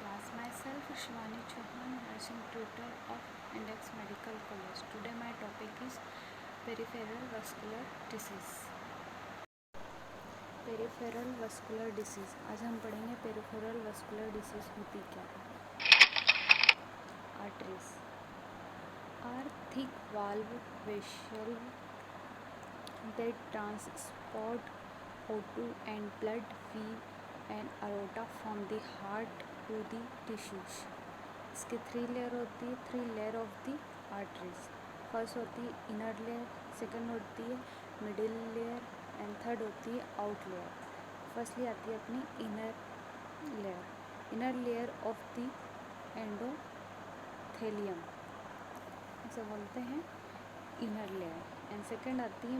class. Myself Shivani Chauhan, nursing tutor of Index Medical College. Today my topic is peripheral vascular disease. Peripheral vascular disease. आज हम पढ़ेंगे peripheral vascular disease होती क्या है। Arteries are thick walled vessel that transport O2 and blood feed and aorta from the heart to the tissues. इसके 3 layer होती है, 3 layer of the arteries. First होती है इनर लेयर, सेकंड होती है मिडिल लेयर एंड थर्ड होती है out layer. Firstly आती है अपनी inner layer of the endothelium, इसे बोलते हैं इनर लेयर। एंड सेकंड आती है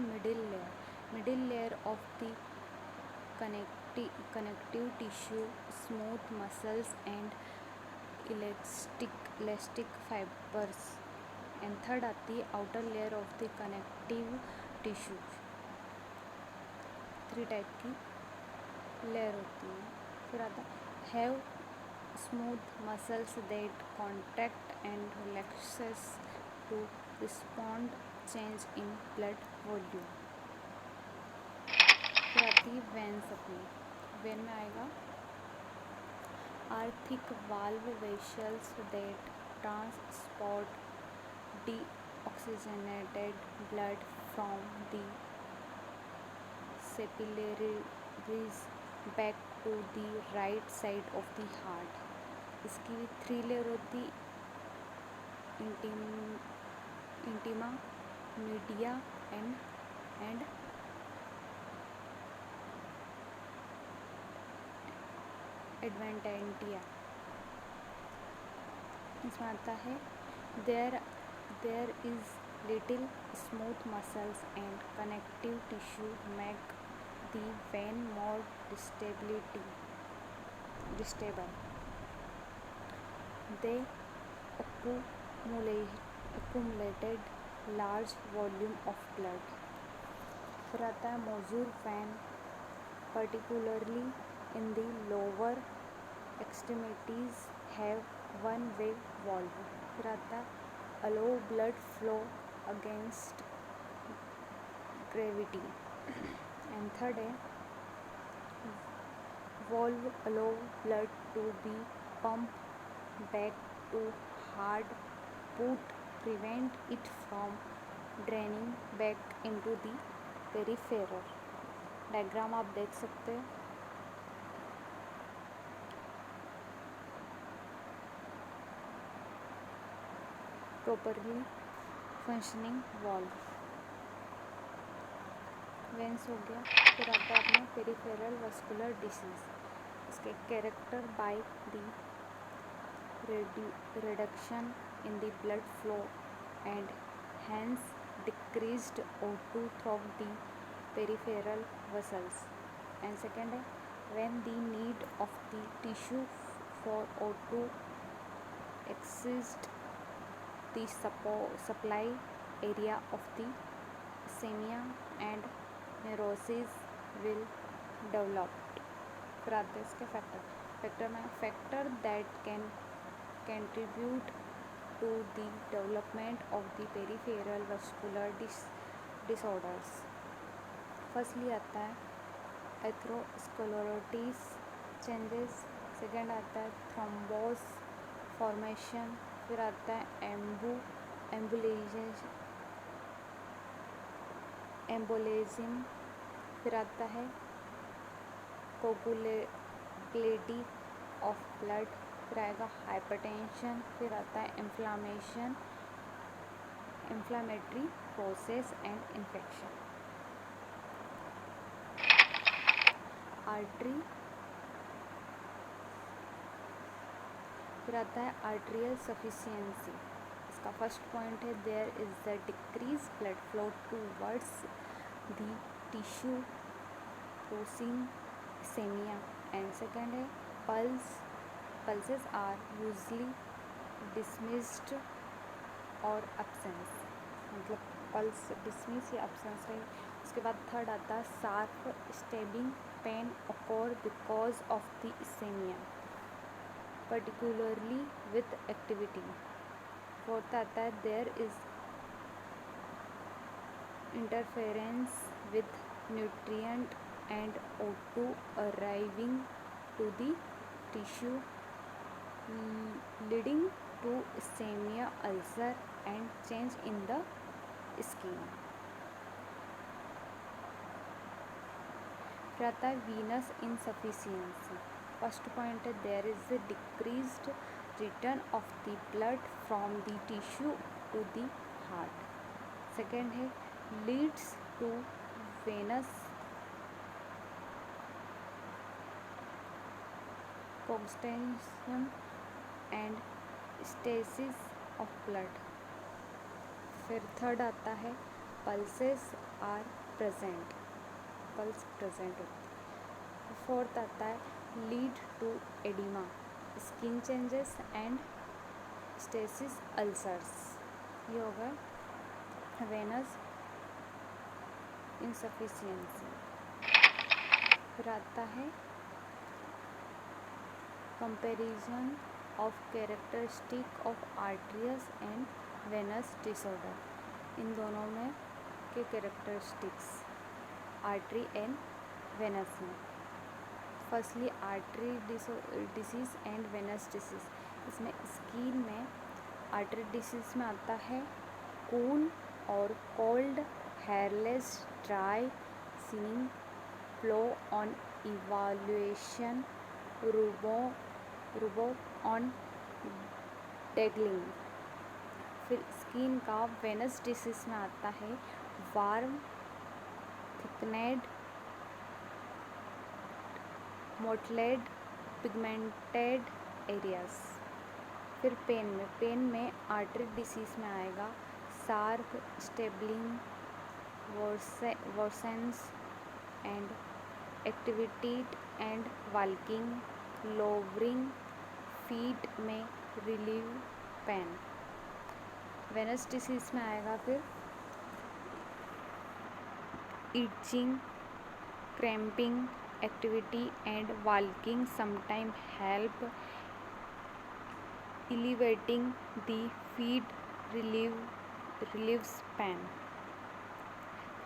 middle layer of the connective tissue, smooth muscles and elastic fibres. And third आती है outer layer of the connective tissue. 3 type की लेयर होती है। फिर आता have smooth muscles that contract and relaxes to respond change in blood volume. फिर आती है वेन्स अपनी। वेन में आएगा are thick valve vessels that transport deoxygenated blood from the capillaries back to the right side of the heart. इसकी 3 layer होती intima, media and एडवेंटेंटिया। इसमें आता है there is little smooth muscles and connective tissue make the vein more distensible. They accumulated large volume of blood. फिर आता है major vein, particularly in the lower extremities have one way valve. फिर आता है allow blood flow against gravity. and third है valve allow blood to be pumped back to heart but prevent it from draining back into the peripheral. Diagram आप देख सकते हैं। Properly functioning valve. Veins हो गया। फिर आता है अपना पेरिफेरल वस्कुलर डिसीज। इसके character by the reduction in the blood flow and hence decreased O2 through the peripheral vessels. And second है when the need of the tissue for O2 exceeds the supply area of the ischemia and neurosis will develop. फिर आते हैं इसके factor में that can contribute to the development of the peripheral vascular disorders. Firstly आता है atherosclerosis changes, second आता है thrombus formation, फिर आता है एम्बोलिज्म, फिर आता है कोगुलेटिविटी ऑफ ब्लड, फिर आएगा हाइपरटेंशन, फिर आता है inflammatory process and infection. Artery, फिर आता है आर्ट्रियल सफिशिएंसी। इसका फर्स्ट पॉइंट है there is the decrease blood flow towards the tissue causing ischaemia. And second है pulses are usually dismissed और absence, मतलब पल्स डिसमिस या absence रही। उसके बाद थर्ड आता है sharp stabbing pain occur because of the ischemia. particularly with activity. Fourth आता है there is interference with nutrient and O2 arriving to the tissue, leading to ischemia, ulcer and change in the skin. फिर आता है venous insufficiency. First point है there is a decreased return of the blood from the tissue to the heart. Second है leads to venous congestion and stasis of blood. फिर third आता है pulses are present, pulse present होती है. Fourth आता है lead to oedema, skin changes and stasis ulcers. ये हो गया वेनस इनसफिशियंसी. फिर आता है comparison of characteristic of arteries and venous disorder. इन दोनों में के कैरेक्टरिस्टिक्स आर्टरी एंड वेनस में. Firstly artery disease and venous disease. इसमें स्किन में आर्टरी डिसीज़ में आता है कून और cold hairless dry seeing flow on evaluation rubor on dangling. फिर स्किन का वेनस डिसीज में आता है warm thickened mottled pigmented areas. फिर पेन में आर्टरी डिसीज में आएगा sharp stabbing worsens and activity and walking lowering feet में रिलीव पेन. वेनस डिसीज में आएगा फिर itching cramping activity and walking sometimes help elevating the feet relieves pain.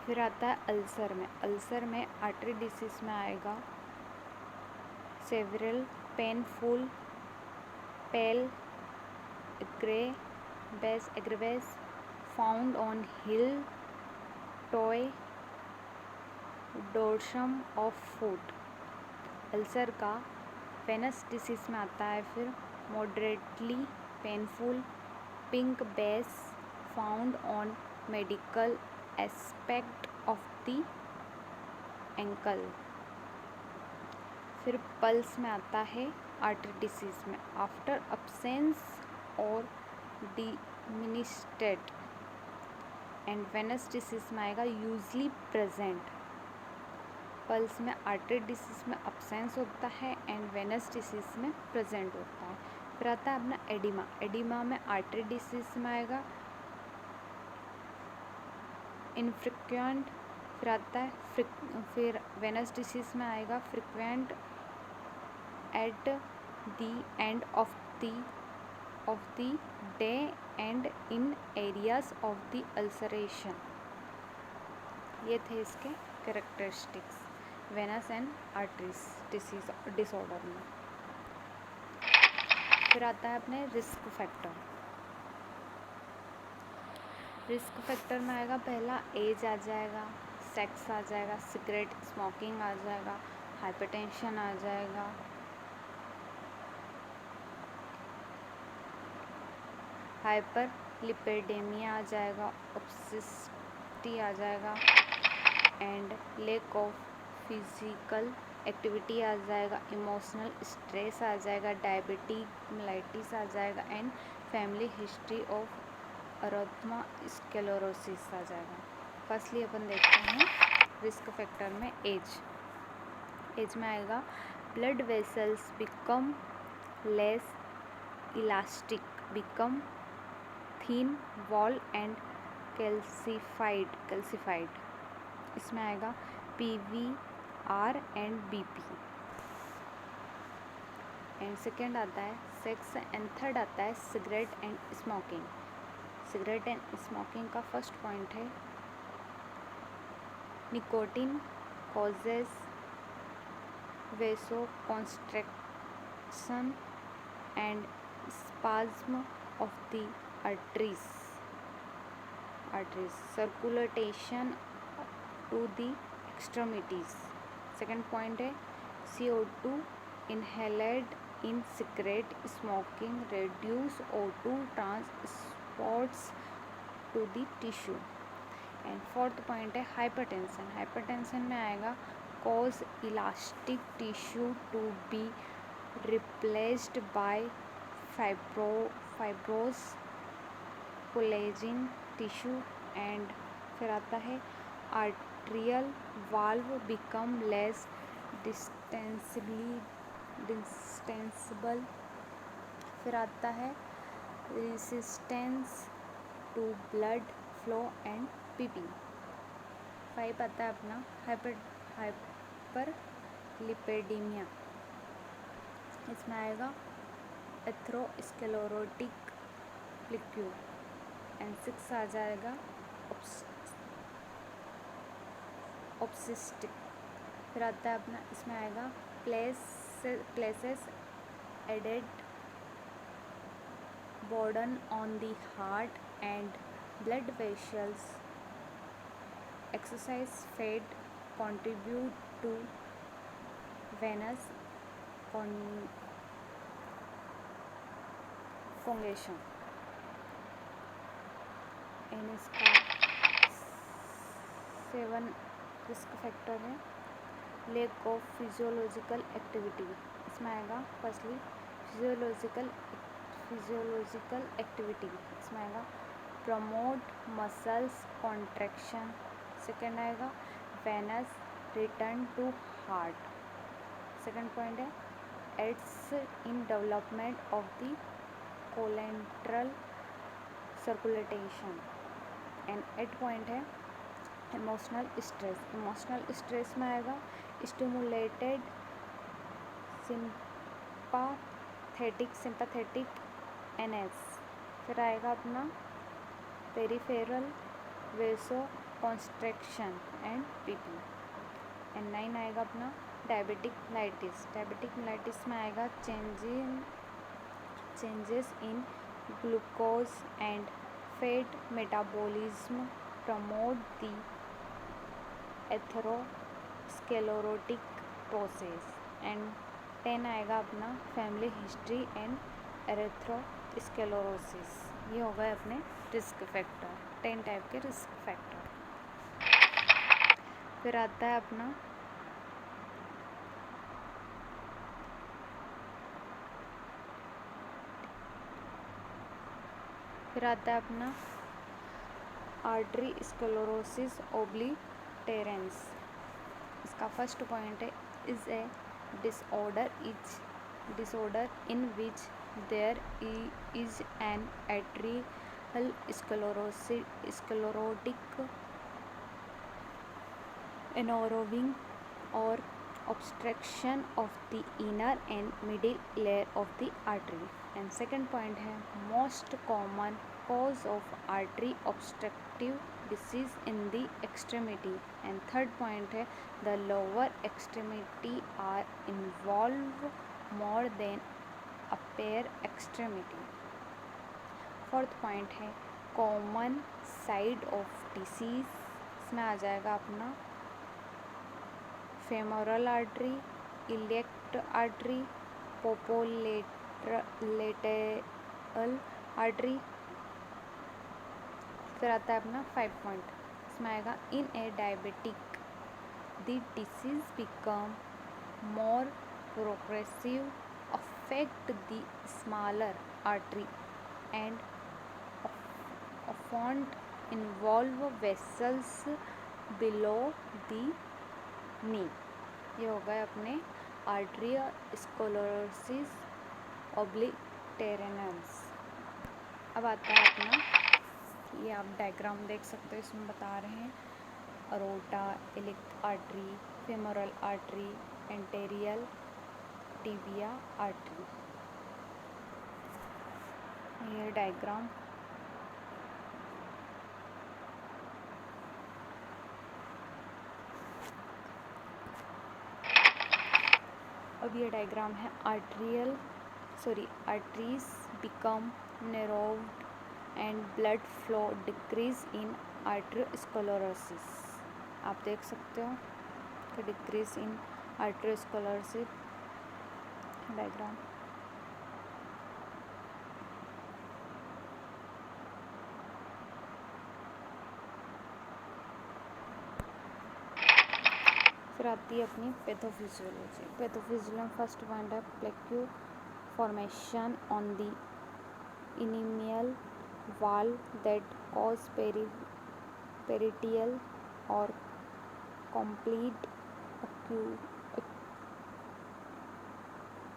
फिर आता है अल्सर में आर्टरी डिसीज में आएगा several painful pale aggravates found on heel toe dorsum of foot. Ulcer का वेनस डिसीज में आता है फिर moderately painful pink base found on medical aspect of the ankle. फिर पल्स में आता है आर्टरी डिसीज में आफ्टर अब्सेंस और डिमिनिस्टेड. एंड वेनस डिसीज में आएगा यूजली प्रेजेंट. पल्स में आर्टरी डिसीज में अब्सेंस होता है एंड वेनस डिसीज में प्रेजेंट होता है. फिर आता है अपना एडिमा में आर्टरी डिसीज में आएगा इनफ्रिक्वेंट. फिर आता है फिर वेनस डिसीज में आएगा frequent at the end of the day and in areas of the ulceration. ये थे इसके characteristics venous and arteries disease disorder में. फिर आता है अपने रिस्क फैक्टर में आएगा पहला एज आ जाएगा, सेक्स आ जाएगा, सिगरेट स्मोकिंग आ जाएगा, हाइपरटेंशन आ जाएगा, हाइपर लिपिडेमिया आ जाएगा, ओबेसिटी आ जाएगा and lack of physical activity आ जाएगा, इमोशनल स्ट्रेस आ जाएगा, डायबिटीज मेलाइटिस आ जाएगा and family history of atherosclerosis आ जाएगा. फर्स्टली अपन देखते हैं रिस्क फैक्टर में एज में आएगा blood vessels become less elastic, become thin wall and calcified. इसमें आएगा PVR and BP. And second आता है सेक्स एंड थर्ड आता है cigarette and smoking. Cigarette and smoking का फर्स्ट पॉइंट है nicotine causes vasoconstriction and spasm of the arteries, circulation to the extremities. Second point है CO2 inhaled in cigarette smoking reduce O2 transports to the tissue. And fourth point है hypertension. Hypertension में आएगा cause elastic tissue to be replaced by fibrous collagen tissue. And फिर आता है arterial walls become less distensible. फिर आता है resistance to blood flow and PP. 5 आता है अपना हाइपर लिपिडेमिया। इसमें आएगा एथेरोस्क्लेरोटिक प्लिक्यू। एंड 6 आ जाएगा ऑब्सिस्टिक। फिर आता है अपना इसमें आएगा places added burden on the heart and blood vessels. Exercise fat contribute to venous congestion. And इसका 7 रिस्क फैक्टर है लैक ऑफ फिजियोलॉजिकल एक्टिविटी। इसमें आएगा फर्स्टली फिजियोलॉजिकल एक्टिविटी। इसमें आएगा प्रमोट मसल्स कॉन्ट्रैक्शन। सेकेंड आएगा venous return to heart. Second point है aids in development of the collateral circulation. And 8 point है emotional stress. Emotional stress में आएगा स्टिमुलेटेड सिंपैथेटिक एनएस। फिर आएगा अपना peripheral vasoconstriction and PP. And 9 आएगा अपना डायबिटिक मेलाइटिस। डायबिटिक मेलाइटिस में आएगा changes in glucose and fat metabolism promote the atherosclerotic process. And 10 आएगा अपना फैमिली हिस्ट्री एंड एरेथ्रोस्क्लेरोसिस। ये हो गए अपने रिस्क फैक्टर, 10 टाइप के रिस्क फैक्टर। फिर आता है अपना आर्टरी स्क्लेरोसिस ओब्लिटेरेंस। इसका फर्स्ट पॉइंट है is a disorder in which there is an atrial sclerotic narrowing or obstruction of the inner and middle layer of the artery. And second point है most common cause of artery obstructive disease in the extremity. And third point है the lower extremity are involved more than upper extremity. Fourth point है common side of disease. इसमें आ जाएगा अपना femoral artery, iliac artery, popliteal artery. फिर आता है अपना 5 पॉइंट। इसमें आएगा in a diabetic the disease become more progressive affect the smaller artery and often involve vessels below the knee। ये हो गए अपने आर्टरियोस्क्लेरोसिस ओब्लिटेरेंस। अब आता है अपना ये आप डायग्राम देख सकते हो, इसमें बता रहे हैं aorta, iliac artery, femoral artery, anterior tibia artery. ये डायग्राम। अब ये डायग्राम है arteries become narrowed and blood flow decrease in arteriosclerosis। आप देख सकते हो कि डिक्रीज इन arteriosclerosis डायग्राम। फिर आती है अपनी पैथोफिजियोलॉजी। पैथोफिजियोलॉजी फर्स्ट पॉइंट है plaque formation on the intimal wall that cause peritoneal or complete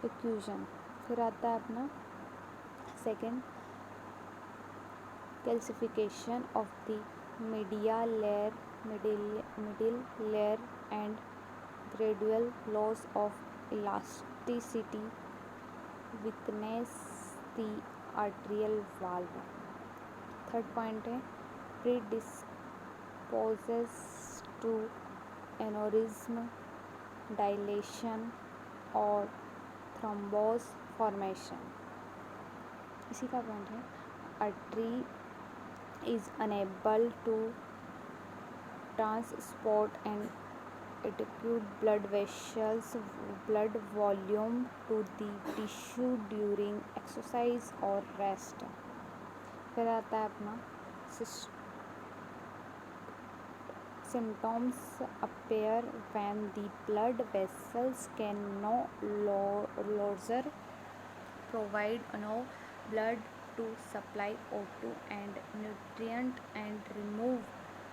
occlusion. फिर आता है अपना second calcification of the middle layer and gradual loss of elasticity weakness the arterial valve. Third point है predisposes to aneurysm dilation और thrombus formation. इसी का point है artery is unable to transport and adequate blood volume to the tissue during exercise or rest। फिर आता है अपना symptoms appear when the blood vessels can no longer provide enough blood to supply O2 and nutrient and remove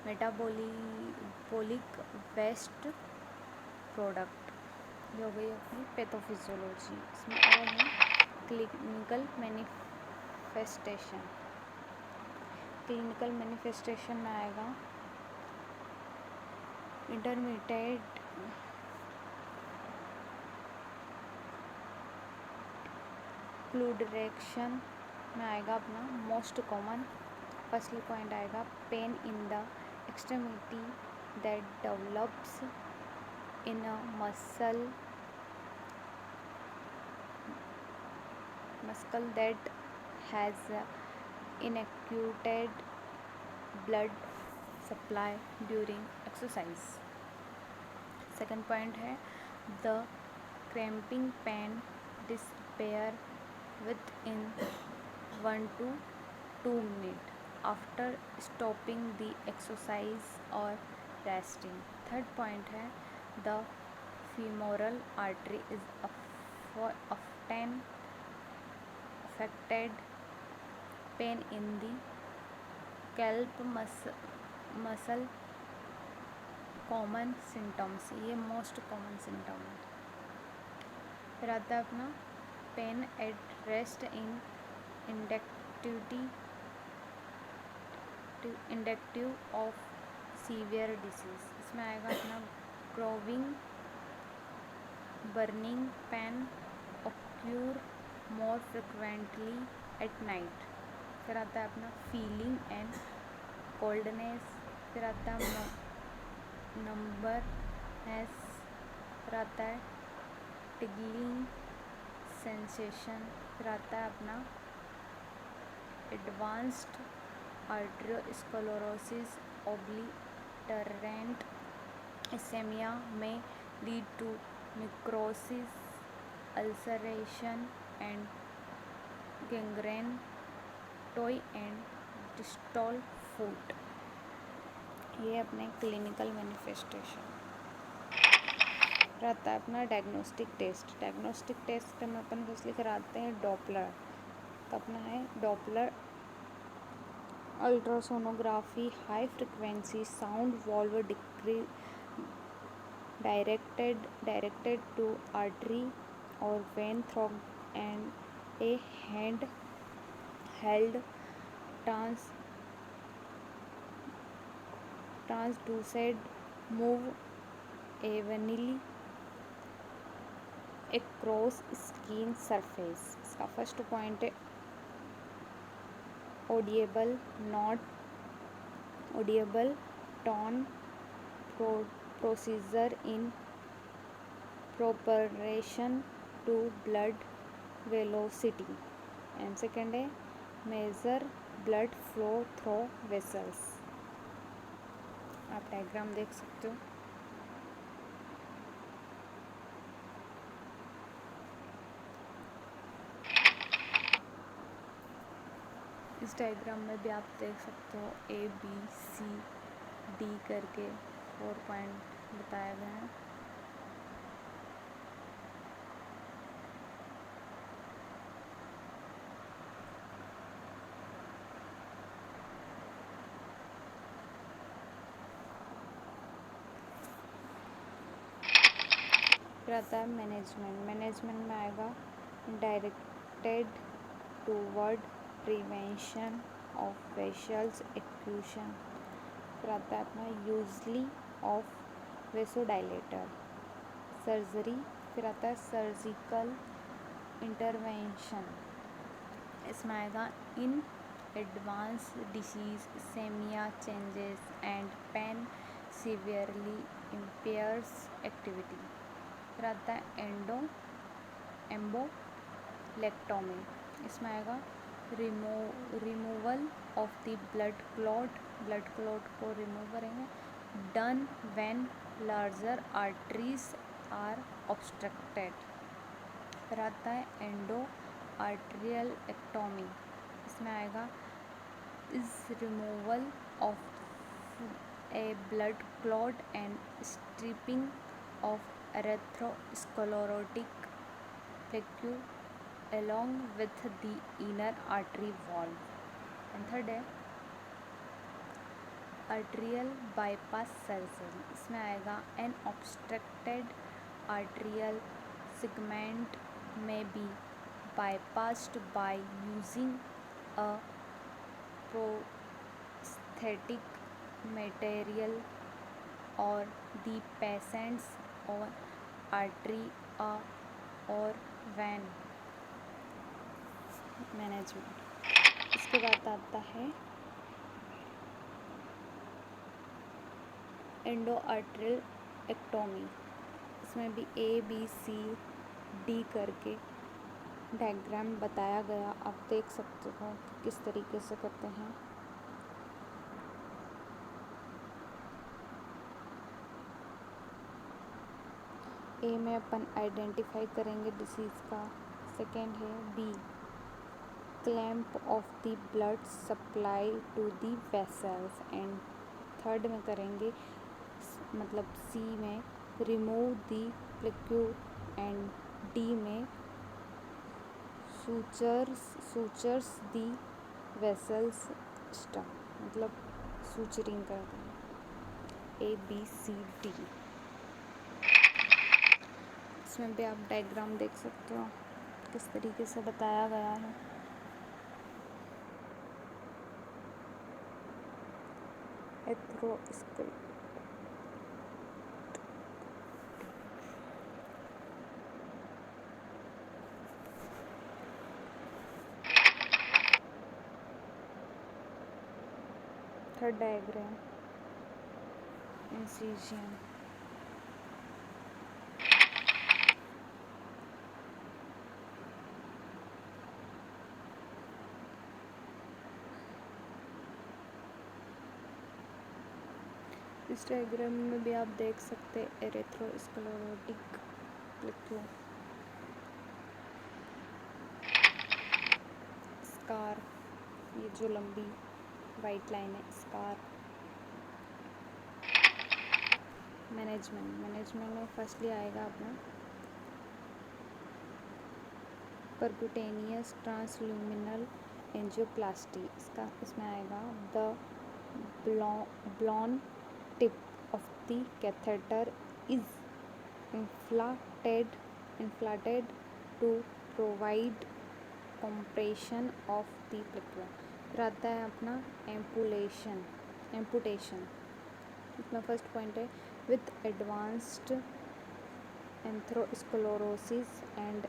metabolic waste product. ये हो गई अपनी pathophysiology. इसमें और है क्लिनिकल मैनिफेस्टेशन। क्लिनिकल मैनिफेस्टेशन में आएगा इंटरमीडिएट फ्लूइडेशन में आएगा अपना मोस्ट कॉमन। फर्स्टली पॉइंट आएगा pain in the extremity that develops in a muscle that has inadequate blood supply during exercise। second point है the cramping pain disappear within 1 to 2 minutes after stopping the exercise or resting। third point है the femoral artery is often affected। pain in the calf muscle common symptoms। ये most common symptom है। फिर आता है अपना pain at rest in indicative of severe disease। इसमें आएगा अपना growing burning pain occur more frequently at night। फिर आता है अपना feeling and coldness। फिर आता है numbness। फिर आता है tingling sensation। फिर आता है अपना advanced arteriosclerosis obliterant ischemia may lead to necrosis ulceration and gangrene toe and distal foot। ये अपने क्लिनिकल मैनिफेस्टेशन। रहता है अपना डायग्नोस्टिक टेस्ट। डायग्नोस्टिक टेस्ट में अपन फर्स्टली कराते हैं डॉपलर। तो अपना है Doppler ultrasonography high frequency sound valve directed to artery or vein through and a handheld transduced move evenly across skin surface। इसका फर्स्ट पॉइंट है audible, not audible tone procedure in proportion to blood velocity। And second है major blood flow through vessels. आप diagram देख सकते हो। इस diagram में भी आप देख सकते हो ABCD करके 4 पॉइंट बताए गए हैं। फिर आता है मैनेजमेंट में आएगा directed toward prevention of vessels occlusion. फिर आता है अपना यूजली ऑफ वेसोडाइलेटर सर्जरी। फिर आता है सर्जिकल इंटरवेंशन। इसमें आएगा in advance disease ischaemia changes and pain severely impairs activity. फिर आता है एम्बोलेक्टोमी। इसमें आएगा removal of the blood clot को रिमूव करेंगे done when larger arteries are obstructed. फिर आता है एंडो आर्टेरियल एक्टोमी। इसमें आएगा is removal of a blood clot and stripping of atherosclerotic plaque along with the inner artery valve। And third है arterial bypass surgery। इसमें आएगा an obstructed arterial segment may be bypassed by using a prosthetic material or the patient's own artery or vein। Management. इसके बाद आता है endarterectomy. इसमें भी ABCD करके डायग्राम बताया गया। आप देख सकते हो कि किस तरीके से करते हैं। A में अपन आइडेंटिफाई करेंगे डिसीज़ का। सेकेंड है B clamp of the blood supply to the vessels. And third में करेंगे मतलब C में remove the plaque. And D में सूचर्स द वेसल्स स्टम मतलब सूचरिंग कर देंगे। ABCD। इसमें भी आप डायग्राम देख सकते हो किस तरीके से बताया गया है। एथ्रोस्क्लेरोटिक थर्ड डायग्राम इंसिजन। इस डायग्राम में भी आप देख सकते हैं एरेथ्रोस्क्लेरोटिक प्लेक्यू स्कार। ये जो लंबी वाइट लाइन है स्कार। मैनेजमेंट में फर्स्टली आएगा अपना परक्यूटेनियस ट्रांसल्यूमिनल एंजियोप्लास्टी। इसमें आएगा the ब्लॉन tip of the catheter is inflated to provide compression of the pleura। फिर आता है अपना एम्पुटेशन। इसमें फर्स्ट पॉइंट है with advanced atherosclerosis and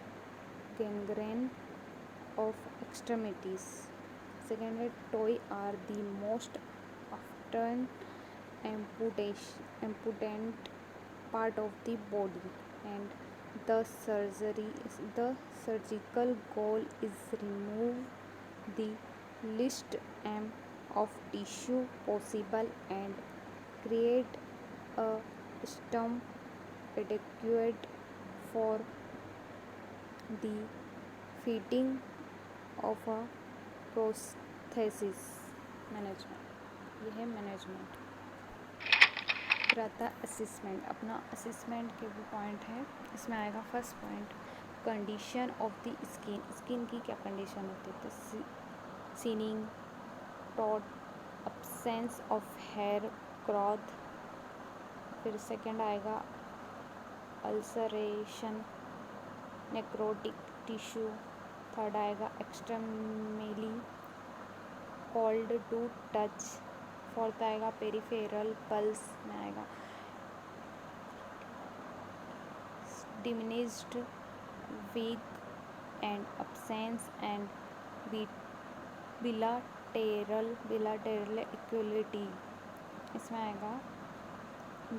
gangrene of extremities. Second है toy are the most often amputant part of the body, and the surgical goal is remove the least amount of tissue possible and create a stump adequate for the fitting of a prosthesis. Management, ये है management. फिर आता है assessment. अपना assessment के भी point है। इसमें आएगा first point, condition of the skin. Skin की क्या कंडीशन होती है, तो shining, taut, absence of hair growth. फिर सेकंड आएगा अल्सरेशन, नेक्रोटिक टिश्यू। थर्ड आएगा extremely cold to touch. Fourth आएगा पेरिफेरल पल्स में आएगा diminished, weak and absence and bilateral equality. इसमें आएगा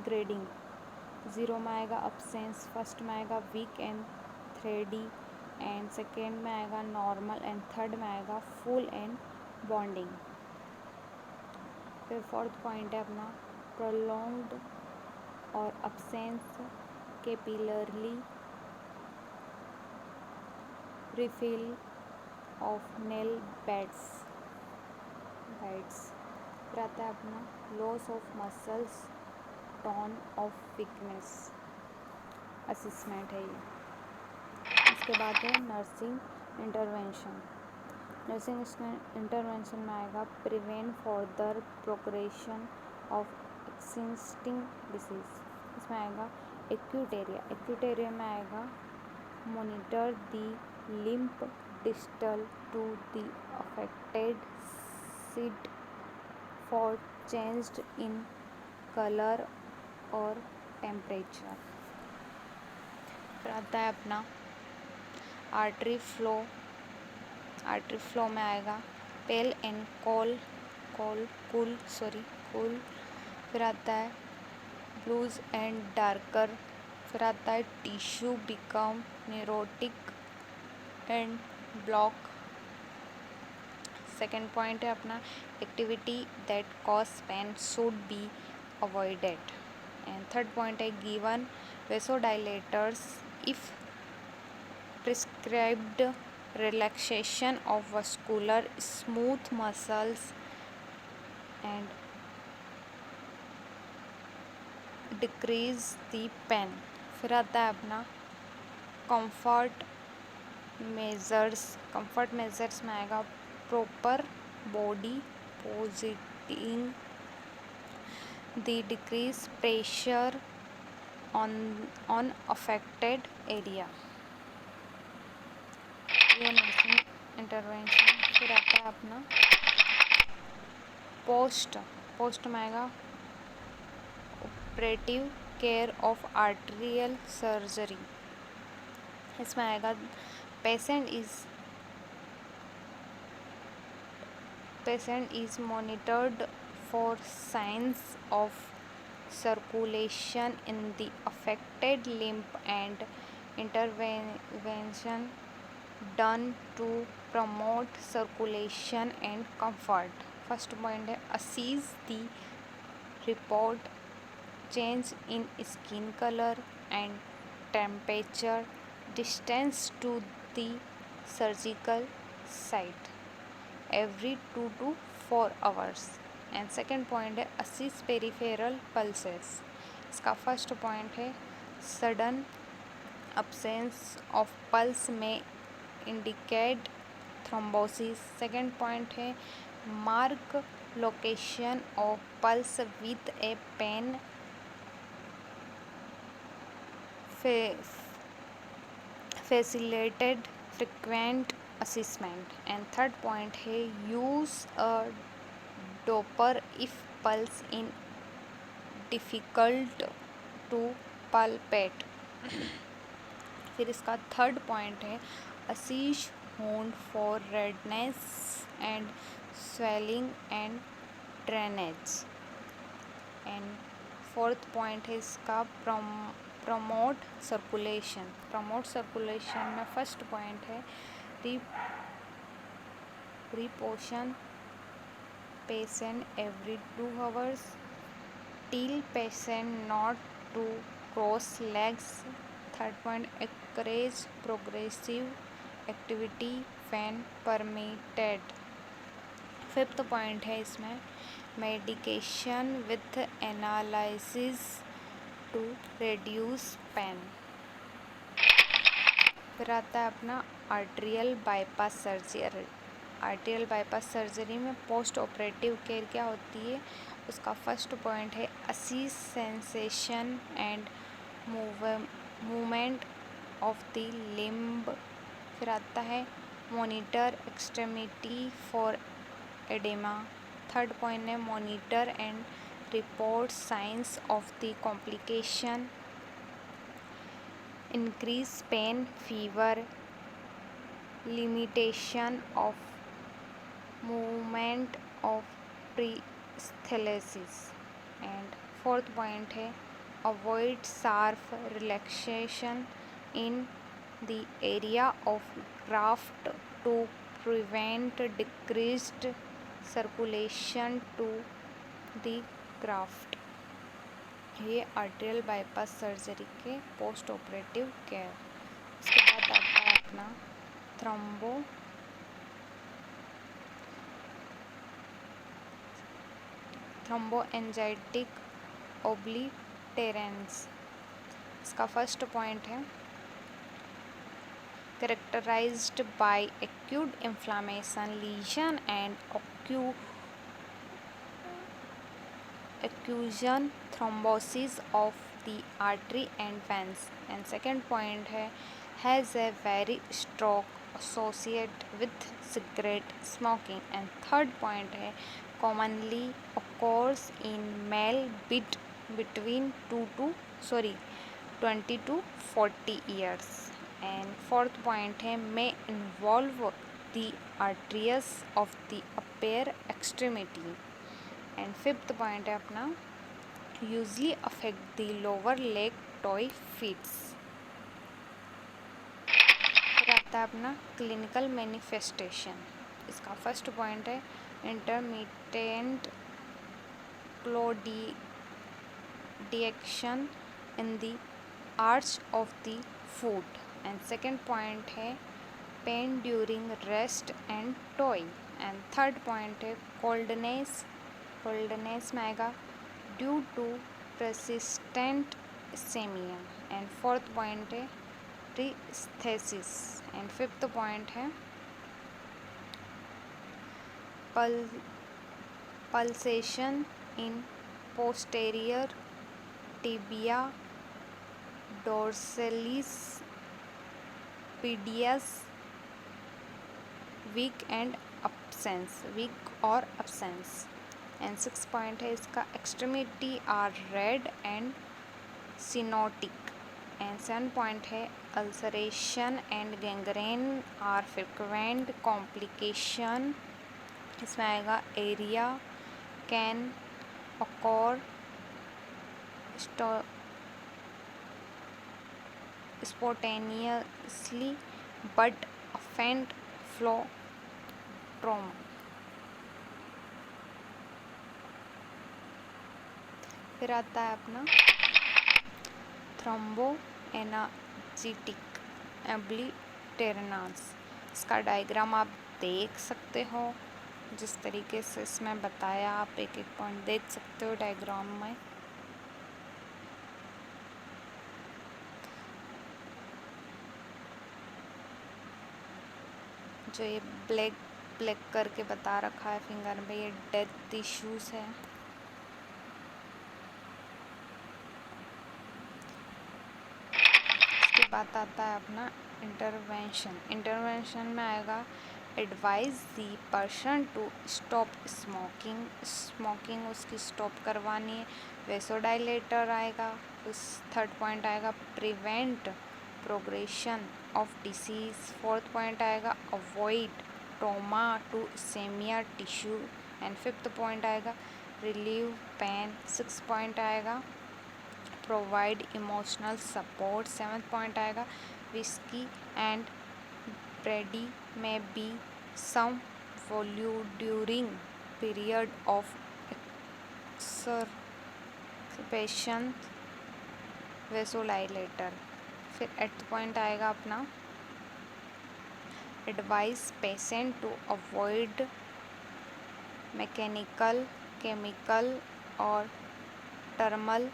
ग्रेडिंग, 0 में आएगा absence, फर्स्ट में आएगा weak and thready, and second में आएगा नॉर्मल, एंड थर्ड में आएगा फुल एंड बॉन्डिंग। फिर फोर्थ पॉइंट है अपना प्रोलॉन्ग्ड और absence capillary refill of nail beds. फिर आता है अपना loss of muscles, tone of weakness. Assessment है ये। इसके बाद है नर्सिंग इंटरवेंशन। नर्सिंग इंटरवेंशन में आएगा prevent further progression of existing disease. इसमें आएगा एक्यूट एरिया। एक्यूट एरिया में आएगा monitor the limb distal to the affected site for change in colour और टेम्परेचर। फिर आता है अपना आर्टरी फ्लो। आर्टरी फ्लो में आएगा पेल एंड कूल। फिर आता है ब्लूज एंड डार्कर। फिर आता है tissue become neurotic and block. Second point है अपना activity that cause pain should be avoided. And third point है given vasodilators if prescribed relaxation of vascular smooth muscles and decrease the pain। फिर आता है अपना कंफर्ट मेजर्स में आएगा proper body positioning, the decrease pressure on affected area. ये nursing intervention. फिर आता है अपना पोस्ट में आएगा operative care of arterial surgery. इसमें आएगा patient is monitored for signs of circulation in the affected limb and intervention done to promote circulation and comfort। First point है assess the report change in skin color and temperature distance to the surgical site every 2 to 4 hours। And second point है assess peripheral pulses. इसका first point है sudden absence of pulse में indicate thrombosis. Second point है mark location of pulse with a pen facilitated frequent assessment. And third point है use a Doppler if pulse in difficult to palpate। फिर इसका third point है assess wound for redness and swelling and drainage. And fourth point है इसका promote circulation. Promote circulation में first point है reposition patient every 2 hours, tell patient not to cross legs. Third point, encourage progressive activity when permitted. Fifth point है इसमें medication with analgesics to reduce pain. फिर आता है अपना arterial bypass surgery. Arterial bypass surgery में post operative care क्या होती है, उसका फर्स्ट पॉइंट है assess sensation and movement of the limb. फिर आता है monitor extremity for oedema. Third point है monitor and report signs of the complication, increase pain, fever, limitation of movement of peristalsis. And fourth point है avoid sharp relaxation in the area of graft to prevent decreased circulation to the graft। ये arterial bypass surgery के post operative care. उसके बाद आता है अपना thromboangiitis obliterans. इसका first point है characterised by acute inflammation lesion and occlusion thrombosis of the artery and veins। and second point है has a very strong associate with cigarette smoking। and third point है commonly occurs in male between 20 to 40 years। and fourth point है may involve the arteries of the upper extremity। And fifth point है अपना usually affect the lower leg toe feets. फिर आता है अपना clinical manifestation. इसका first point है intermittent claudication in the arch of the foot. And second point है pain during rest and toe. And third point है कोल्डनेस में आएगा due to persistent ischemia। And fourth point है paraesthesia. And fifth point है pulsation in posterior tibia dorsalis pedis week और absence। And six point है इसका extremity are red and cyanotic. And seven point है ulceration and gangrene are frequent complication. इसमें आएगा area can occur spontaneously but often flow trauma। फिर आता है अपना थ्रोम्बोएनर्जेटिक ओब्लिटेरेंस। इसका डायग्राम आप देख सकते हो, जिस तरीके से इसमें बताया आप एक एक पॉइंट देख सकते हो डायग्राम में। जो ये ब्लैक करके बता रखा है फिंगर में, ये डेथ टिश्यूज है। बात आता है अपना इंटरवेंशन में आएगा advise the person to stop smoking उसकी स्टॉप करवानी है। वेसोडाइलेटर आएगा। उस थर्ड पॉइंट आएगा prevent progression of disease. Fourth point आएगा avoid trauma to ischaemia tissue. And fifth point आएगा रिलीव पेन। सिक्स पॉइंट आएगा provide emotional support. Seventh point आएगा विस्की एंड ब्रेडी में be some value during period of exacerbation vasodilator. फिर eighth point आएगा अपना advice patient to avoid mechanical chemical और thermal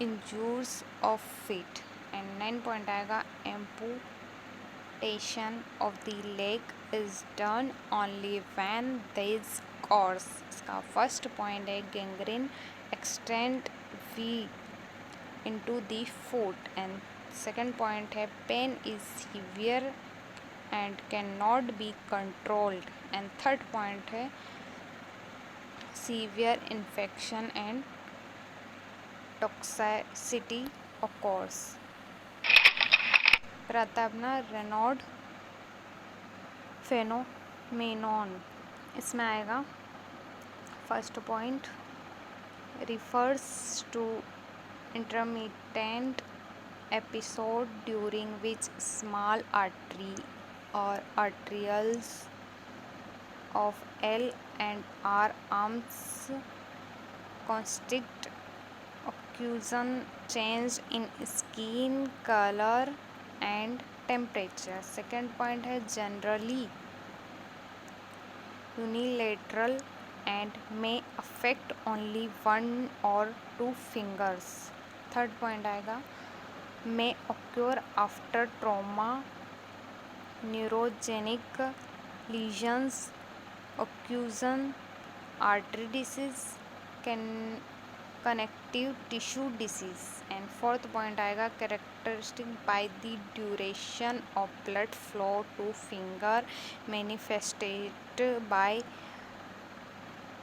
injuries of feet. And nine point आएगा amputation of the leg is done only when this course. इसका first point है gangrene extend we into the foot। and second point है pain is severe and cannot be controlled। and third point है severe infection and toxicity occurs। फिर आता है अपना Reynold फेनोमेनॉन। इसमें आएगा first point refers to intermittent episode during which small artery or arterioles of L and R arms constrict, occlusion, change in skin color and temperature। second point है generally unilateral and may affect only one or two fingers। third point आएगा may occur after trauma, neurogenic lesions, occlusion, artery disease, connective tissue disease। and fourth point आएगा characteristic by the duration of blood flow to finger manifested by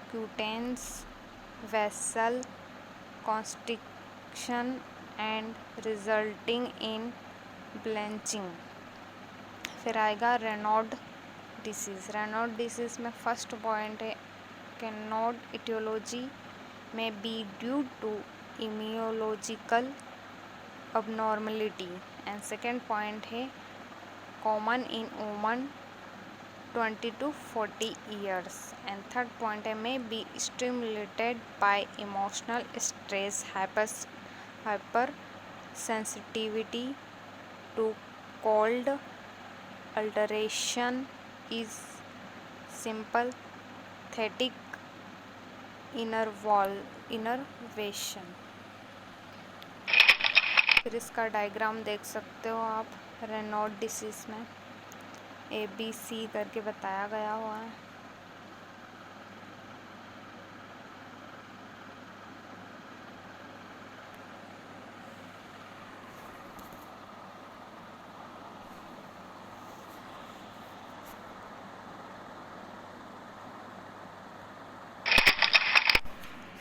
cutaneous vessel constriction and resulting in blanching. फिर आएगा Raynaud disease. Raynaud disease में first point है कैनॉड aetiology में be due to immunological abnormality। And second point है common in woman 20 to 40 years। and third point है may be stimulated by emotional stress, hypersensitivity to cold, alteration is sympathetic innervation। फिर इसका diagram देख सकते हो आप Reynold disease में ABC करके बताया गया हुआ है।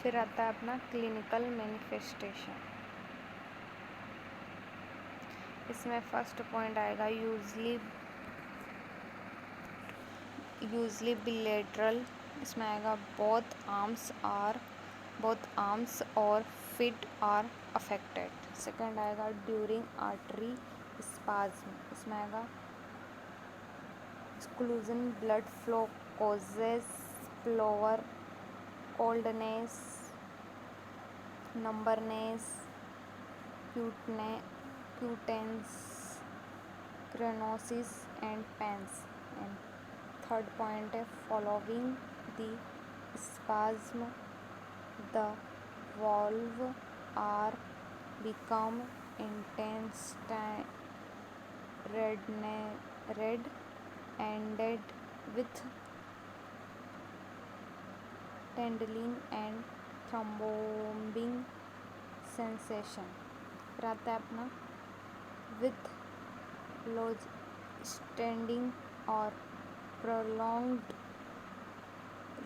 फिर आता है अपना क्लिनिकल मैनिफेस्टेशन। इसमें फर्स्ट पॉइंट आएगा यूजली बिलेटरल। इसमें आएगा बोथ आर्म्स और फीट आर अफेक्टेड। सेकंड आएगा ड्यूरिंग आर्टरी स्पाज्म। इसमें आएगा exclusion blood flow causes flower coldness numbness cutaneous cyanosis and pains. And third point है following the spasm the valve are become intense red-ended with tingling and throbbing sensation। फिर आता है अपना with long-standing or prolonged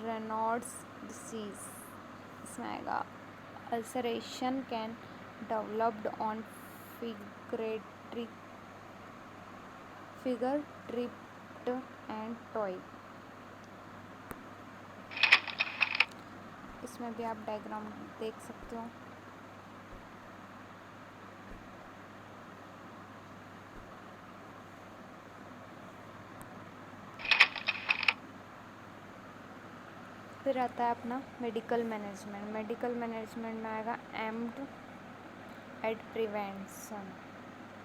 Raynaud's disease। इसमें आएगा ulceration can developed on tripped and toy. इसमें भी आप डायग्राम देख सकते हो। फिर आता है अपना मेडिकल मैनेजमेंट। मेडिकल मैनेजमेंट में आएगा एम्ड एट प्रिवेंशन।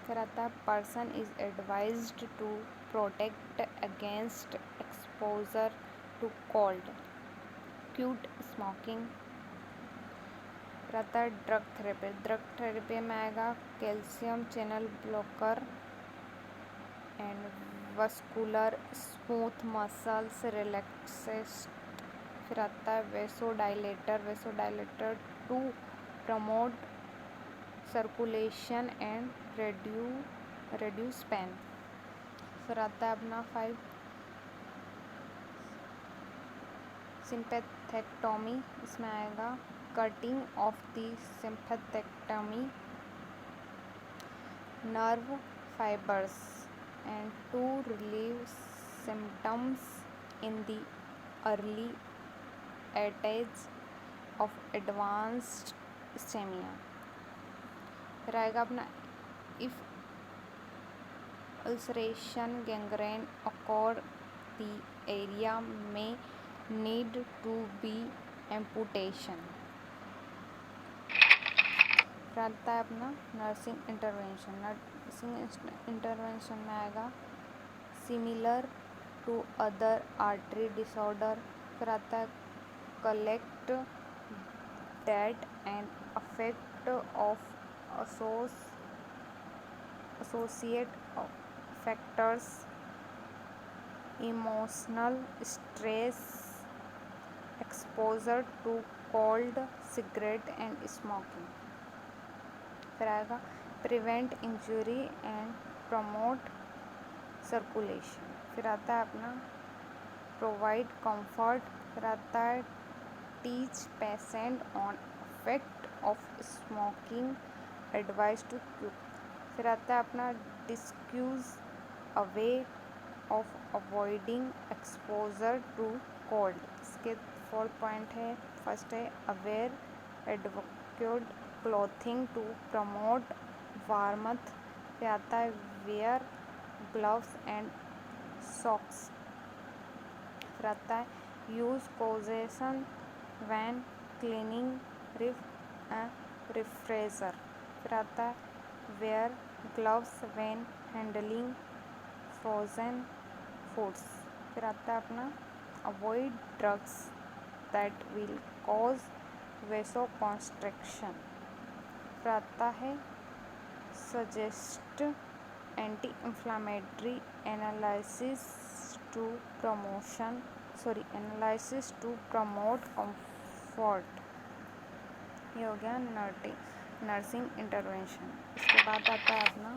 फिर आता है person is advised to protect against exposure to cold, quit smoking. फिर आता है ड्रग थेरेपी। ड्रग थेरेपी में आएगा calcium channel blocker and vascular smooth muscles relaxation. फिर आता है vasodilator to promote circulation and reduce pain. फिर आता है अपना 5 सिंपैथेक्टोमी। इसमें आएगा cutting of the sympathectomy nerve fibres and to relieve symptoms in the early stage of advanced ischaemia. फिर आएगा अपना if ulceration gangrene occur the area may need to be amputation। फिर आता है अपना नर्सिंग इंटरवेंशन। नर्सिंग इंटरवेंशन में आएगा similar to other artery disorder. फिर आता है collect data and effect of associate factors, emotional stress, exposure to cold, cigarette and smoking। फिर आएगा prevent injury and promote circulation। फिर आता है अपना provide comfort। फिर आता है teach patient on effect of smoking, advice to quit। फिर आता है अपना discuss away of avoiding exposure to cold. इसके 4 पॉइंट है। फर्स्ट है aware advocate clothing to promote warmth. फिर आता है वेयर ग्लव्स एंड सॉक्स। फिर आता है यूज पोजेशन वैन क्लीनिंग रिफ्रेजर। फिर आता है wear gloves when handling frozen foods। फिर आता है अपना avoid drugs that will cause vasoconstriction। फिर आता है suggest anti-inflammatory analysis to promote comfort। ये हो गया नर्सिंग इंटरवेंशन। इसके बाद आता है अपना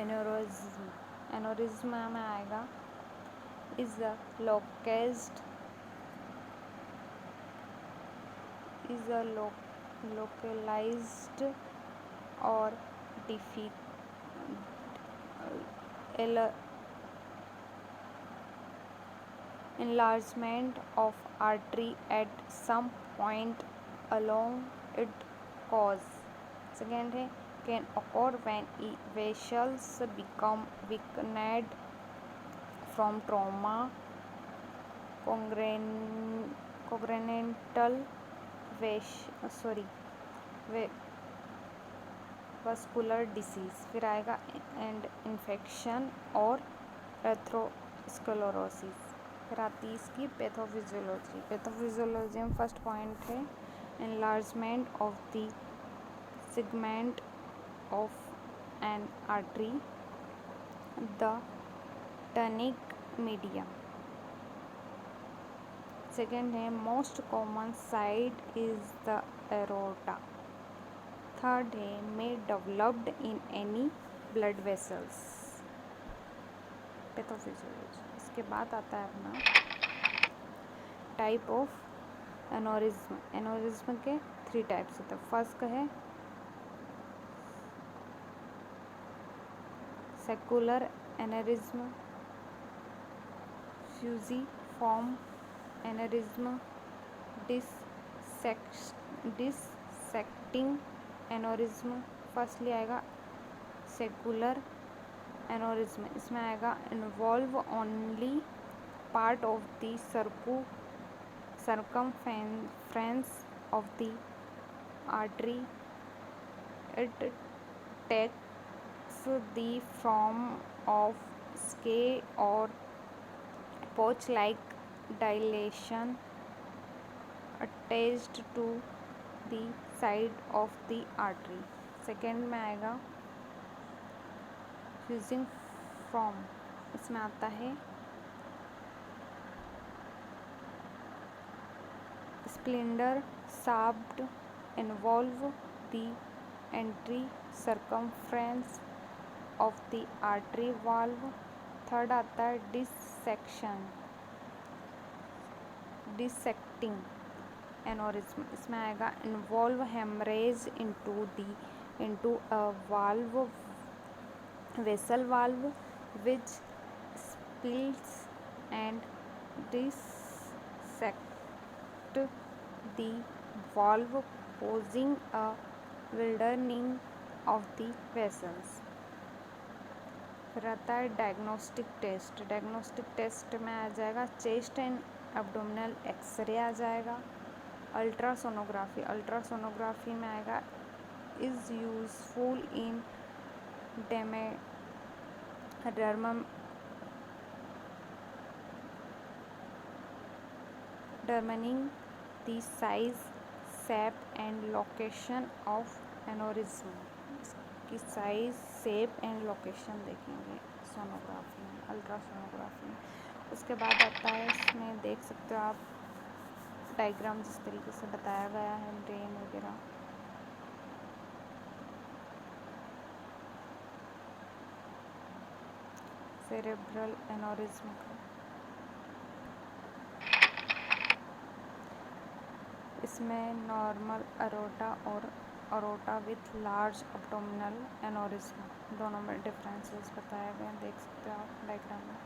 एनोरिज्म। एनोरिज्म में आएगा इज अ लोकलाइज्ड और enlargement of artery at some point along its course। Second है can occur when vessels become weakened from trauma, congenital vascular disease। फिर आएगा एंड इन्फेक्शन और एथेरोस्क्लेरोसिस। फिर आती है इसकी पैथोफिजियोलॉजी। पैथोफिजियोलॉजी में फर्स्ट पॉइंट है enlargement of the segment of an artery, the tunic medium। second है most common site is the aorta। third है may developed in any blood vessels। Pathophysiology. इसके बाद आता है अपना टाइप ऑफ एनोरिज्म। एनोरिज्म के 3 types होते हैं। फर्स्ट है secular aneurysm, fusiform aneurysm, dissecting aneurysm. Firstly आएगा सेकुलर एनोरिज्म, इसमें आएगा involve only part of the circumference of the artery. It takes the form of scale or pouch-like dilation attached to the side of the artery. Second में आएगा fusing from, इसमें आता है spindle shaft involve the entry circumference of the artery valve. Third आता है dissecting aneurysm, इसमें आएगा involve haemorrhage into a valve vessel valve which spills and dissect the valve, causing a widening of the vessels. फिर आता है diagnostic test में आ जाएगा चेस्ट एंड एब्डोमिनल एक्सरे आ जाएगा। अल्ट्रासोनोग्राफी में आएगा is useful in determining the size, shape and location of aneurysm। इसकी साइज, शेप एंड लोकेशन देखेंगे सोनोग्राफी में, अल्ट्रासोनोग्राफी में। उसके बाद आता है, इसमें देख सकते हो आप डायग्राम जिस तरीके से बताया गया है ब्रेन वगैरह। सेरेब्रल एनोरिज्म का इसमें नॉर्मल अरोटा और aorta with large abdominal aneurysm दोनों में डिफरेंसेस बताए गए हैं, देख सकते हो आप डायग्राम में।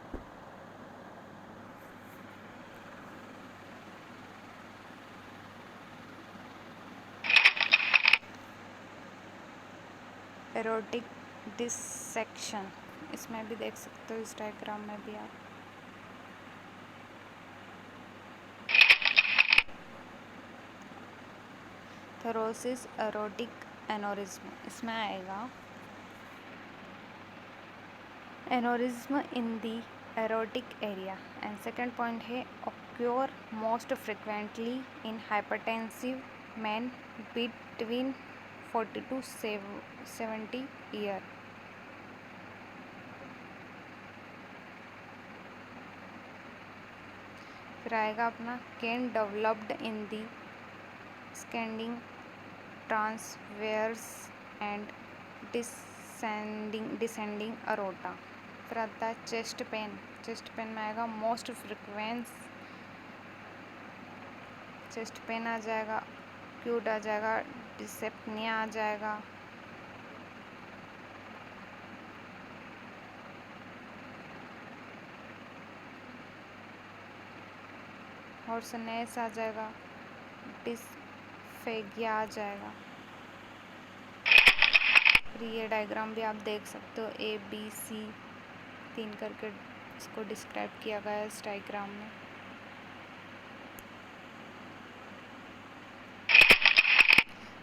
एरोटिक डिसेक्शन, इसमें भी देख सकते हो इस डायग्राम में भी आप। थोरोसिस एरोटिक एनोरिज्म, इसमें आएगा aneurysm in the aortic area. And second point है occur most frequently in hypertensive man between 40 to 70 year. फिर आएगा अपना can developed in the ascending transverse and descending aorta. फिर आता है चेस्ट पेन में आएगा मोस्ट फ्रिक्वेंस चेस्ट पेन आ जाएगा, एक्यूट आ जाएगा, डिसेप्निया आ जाएगा। हॉर्सनेस आ जाएगा, डिस्फेगिया आ जाएगा। फिर ये डायग्राम भी आप देख सकते हो, ABC 3 करके इसको डिस्क्राइब किया गया है इस डायग्राम में।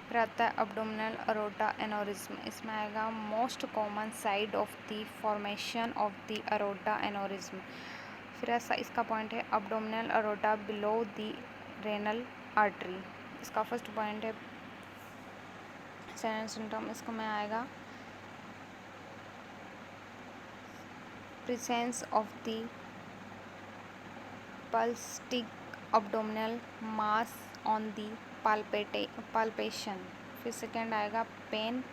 फिर आता है अब्डोमिनल अरोटा एनोरिज्म, इसमें आएगा most common side of the formation of the aorta aneurysm. फिर ऐसा इसका पॉइंट है abdominal aorta below the renal artery. इसका फर्स्ट पॉइंट है सिम्टम, इसको में आएगा presence of the plastic abdominal mass on the palpation। फिर सेकेंड आएगा पेन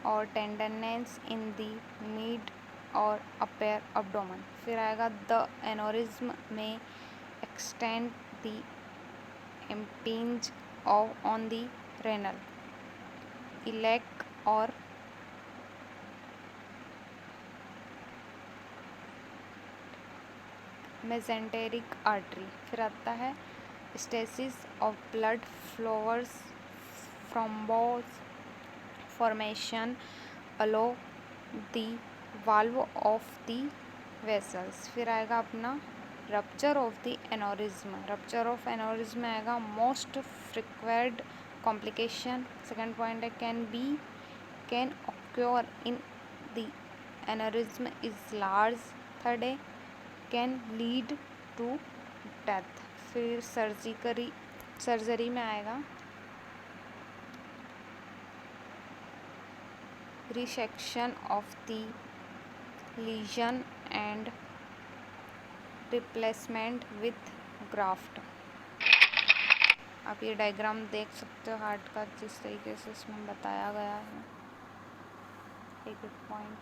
और टेंडरनेस इन द मिड और अपर abdomen। फिर आएगा द एनोरिज्म में extend the impinge on the renal iliac or mesenteric artery. फिर आता है stasis of blood flowers thrombus formation allow the valve of the vessels. फिर आएगा अपना rupture of the aneurysm. Rupture of aneurysm आएगा most frequent complication. Second point है can occur in the aneurysm is large. Third है can lead to death. फिर surgery में आएगा resection of the lesion and replacement with graft. आप ये diagram देख सकते हो हार्ट का, जिस तरीके से इसमें बताया गया है। एक पॉइंट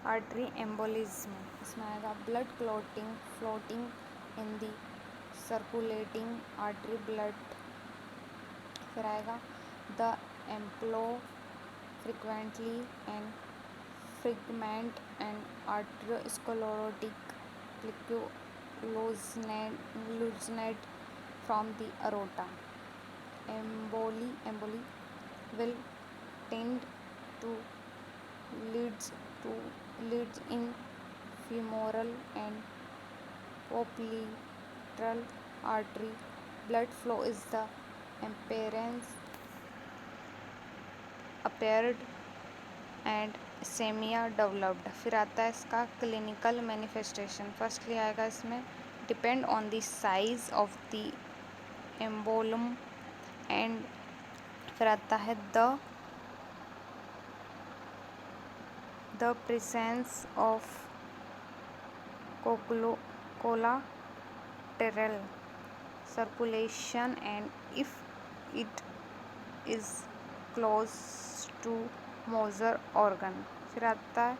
आर्टरी एम्बोलिज्म, इसमें आएगा blood floating in the circulating artery blood. फिर आएगा the emboli frequently and fragment and arteriosclerotic loosened from the aorta. Emboli will tend to leads in femoral and popliteal artery. Blood flow is the apparent and ischaemia developed. फिर आता है इसका clinical manifestation. Firstly आएगा इसमें depend on the size of the embolus and फिर आता है the presence of collateral circulation and if it is close to major organ. फिर आता है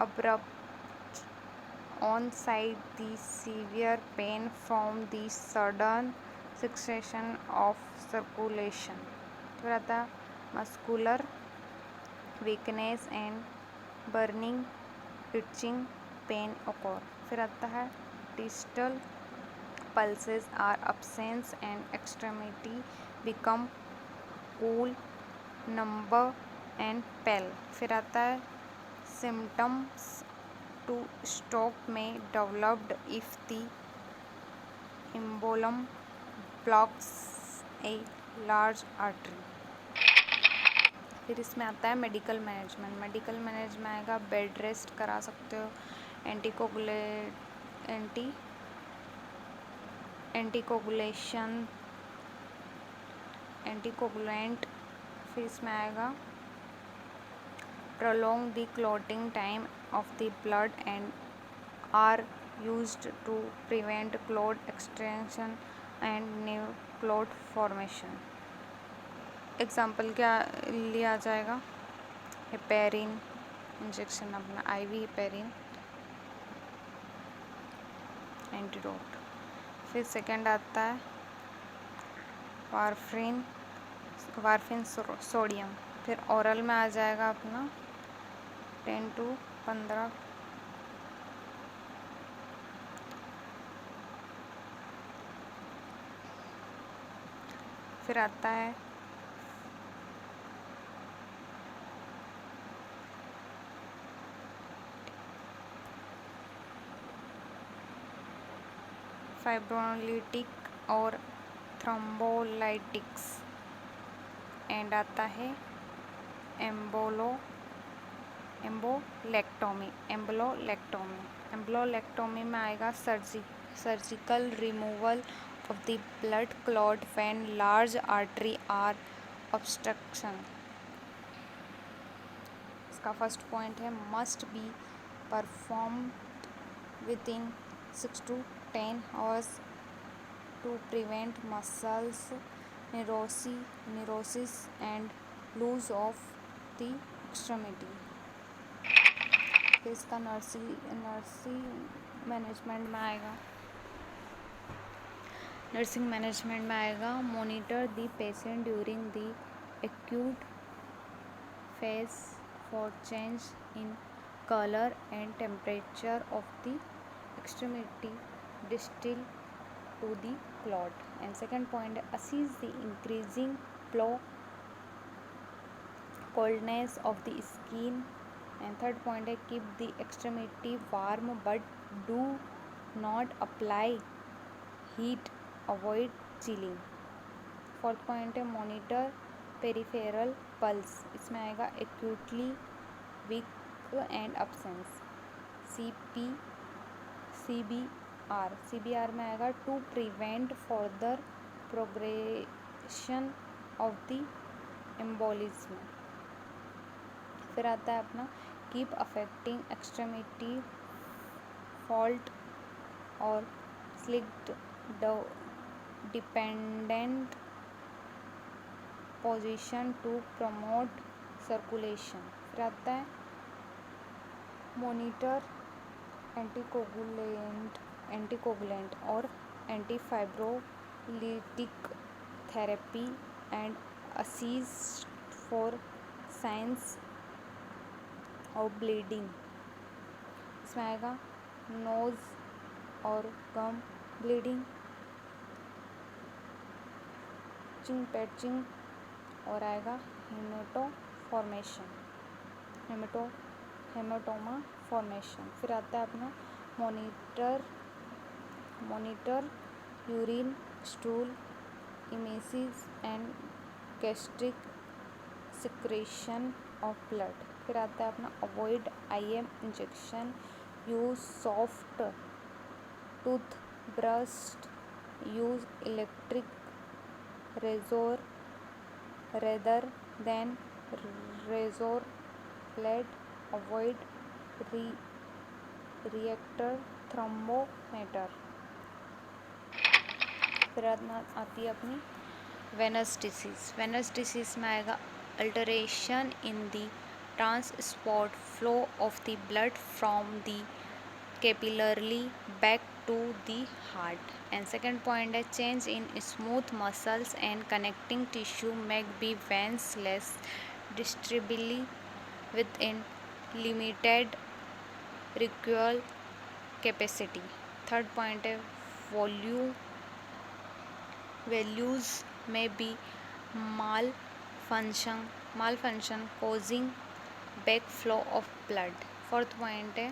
abrupt on side the severe pain from the sudden cessation of circulation. फिर आता है muscular weakness and burning itching pain occur। फिर आता है distal pulses are absent and extremity become cool, numb and pale। फिर आता है symptoms to stroke may developed if the embolum blocks a large artery। फिर इसमें आता है मेडिकल मैनेजमेंट आएगा बेड रेस्ट करा सकते हो, एंटीकोगुलेंट। फिर इसमें आएगा prolong the clotting time of the blood and are used to prevent clot extension and new clot formation. Example क्या लिया जाएगा, हेपेरिन इंजेक्शन, अपना IV हेपेरिन एंटीडोट। फिर सेकंड आता है वारफिन सोडियम। फिर ओरल में आ जाएगा अपना 10 to 15। फिर आता है फाइब्रोलिटिक और थ्रोम्बोलाइटिक्स एंड आता है एम्बोलेक्टोमी में आएगा surgical removal of the blood clot when large artery are obstruction। इसका फर्स्ट पॉइंट है must be performed within 6 to 10 hours to prevent muscles necrosis and lose of the extremity. इसका नर्सिंग मैनेजमेंट में आएगा। Nursing management में आएगा monitor the patient during the acute phase for change in colour and temperature of the extremity distal to the clot. And second point, assess the increasing flow coldness of the skin. And third point, keep the extremity warm but do not apply heat, avoid chilling. fourth point, monitor peripheral pulse. इसमें आएगा acutely weak and absence. CBR में आएगा to prevent further progression of the embolism. फिर आता है अपना keep affecting extremity fault और slightly dependent position to promote circulation. फिर आता है मॉनिटर एंटीकोगुलेंट और antifibrinolytic therapy and assist for signs of bleeding. इसमें आएगा नोज और गम ब्लीडिंग, पैचिंग और आएगा हेमेटोमा फॉर्मेशन। फिर आता है अपना monitor urine stool emesis and gastric secretion of blood. फिर आता है अपना avoid IM injection, use soft tooth brush, use electric razor rather than razor blade, avoid rectal thermometer. फिर आती है अपनी वेनस डिसीज में आएगा alteration in the transport flow of the blood from the capillary back to the heart. And second point है change in smooth muscles and connecting tissue make B veins less distensible with in limited recoil capacity. Third point है valves may be malfunction causing backflow of blood। Fourth point है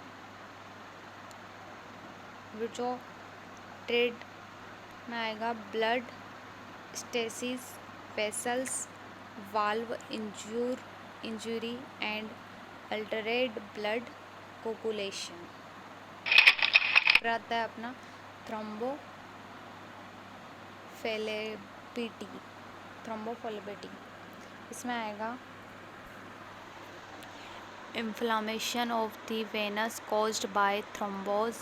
triad में आएगा blood stasis, vessels, valve injury and altered blood coagulation. फिर आता है अपना thrombophlebitis. इसमें आएगा inflammation of the venous caused by thrombus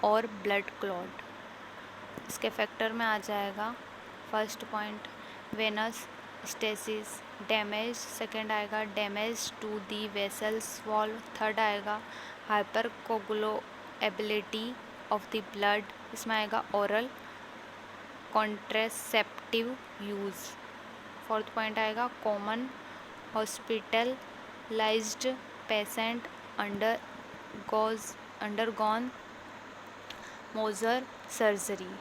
और ब्लड क्लॉट। इसके फैक्टर में आ जाएगा first point venous stasis damage, second आएगा damage to the vessels wall, third आएगा हाइपर कोगुलेबिलिटी ऑफ द ब्लड। इसमें आएगा oral contraceptive use. Fourth point आएगा common hospitalised patient undergone major surgery.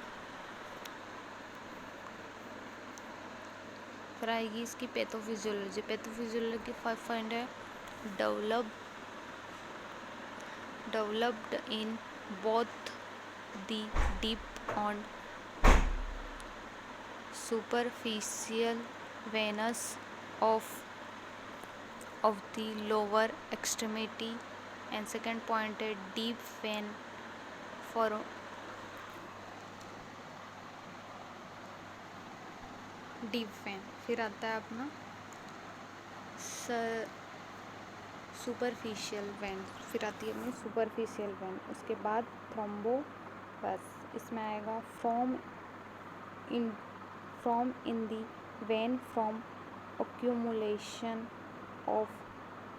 फिर आएगी इसकी पैथोफिजियोलॉजी की 5 पॉइंट है developed in both the deep and superficial venous of the lower extremity। and second point है deep vein for deep vein। फिर आता है अपना superficial vein, फिर आती है अपनी superficial vein, उसके बाद थ्रोम्बोबस। इसमें आएगा from in the vein from accumulation of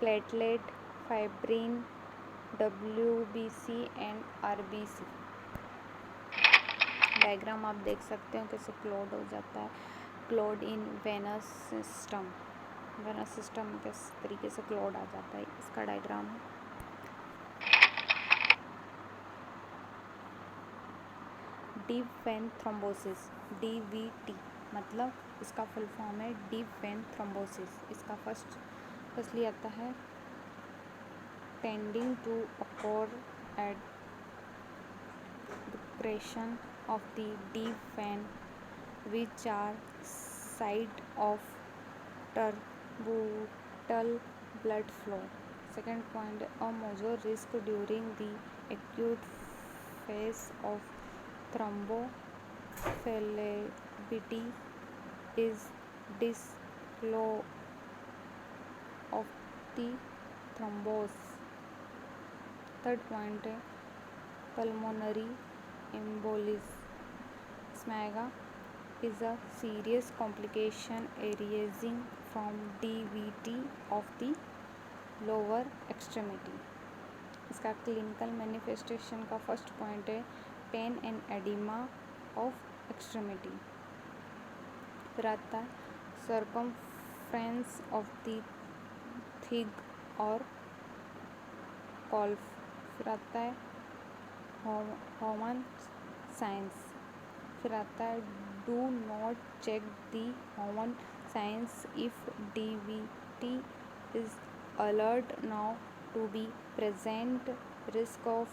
platelet, fibrin, WBC and RBC। Diagram आप देख सकते हो कैसे क्लॉट हो जाता है, क्लॉट इन वेनस सिस्टम किस तरीके से क्लॉट आ जाता है, इसका डायग्राम है। डीप वेन थ्रोम्बोसिस, DVT मतलब इसका फुल फॉर्म है डीप वेन थ्रोम्बोसिस। इसका फर्स्टली आता है tending to occur at the creation of the deep vein which are site of turbulent blood flow. Second point, a major risk during the acute phase of thrombophlebity is disflow of the thrombus. Third point है pulmonary embolism, इसमें आएगा is a serious complication arising from DVT of the lower extremity। इसका clinical manifestation का first point है pain and oedema of extremity. फिर आता है circumference of the थिग और कॉल्फ। फिर आता है हॉर्मोन साइंस। फिर आता है do not check the hormone signs if DVT is alert now to be present risk of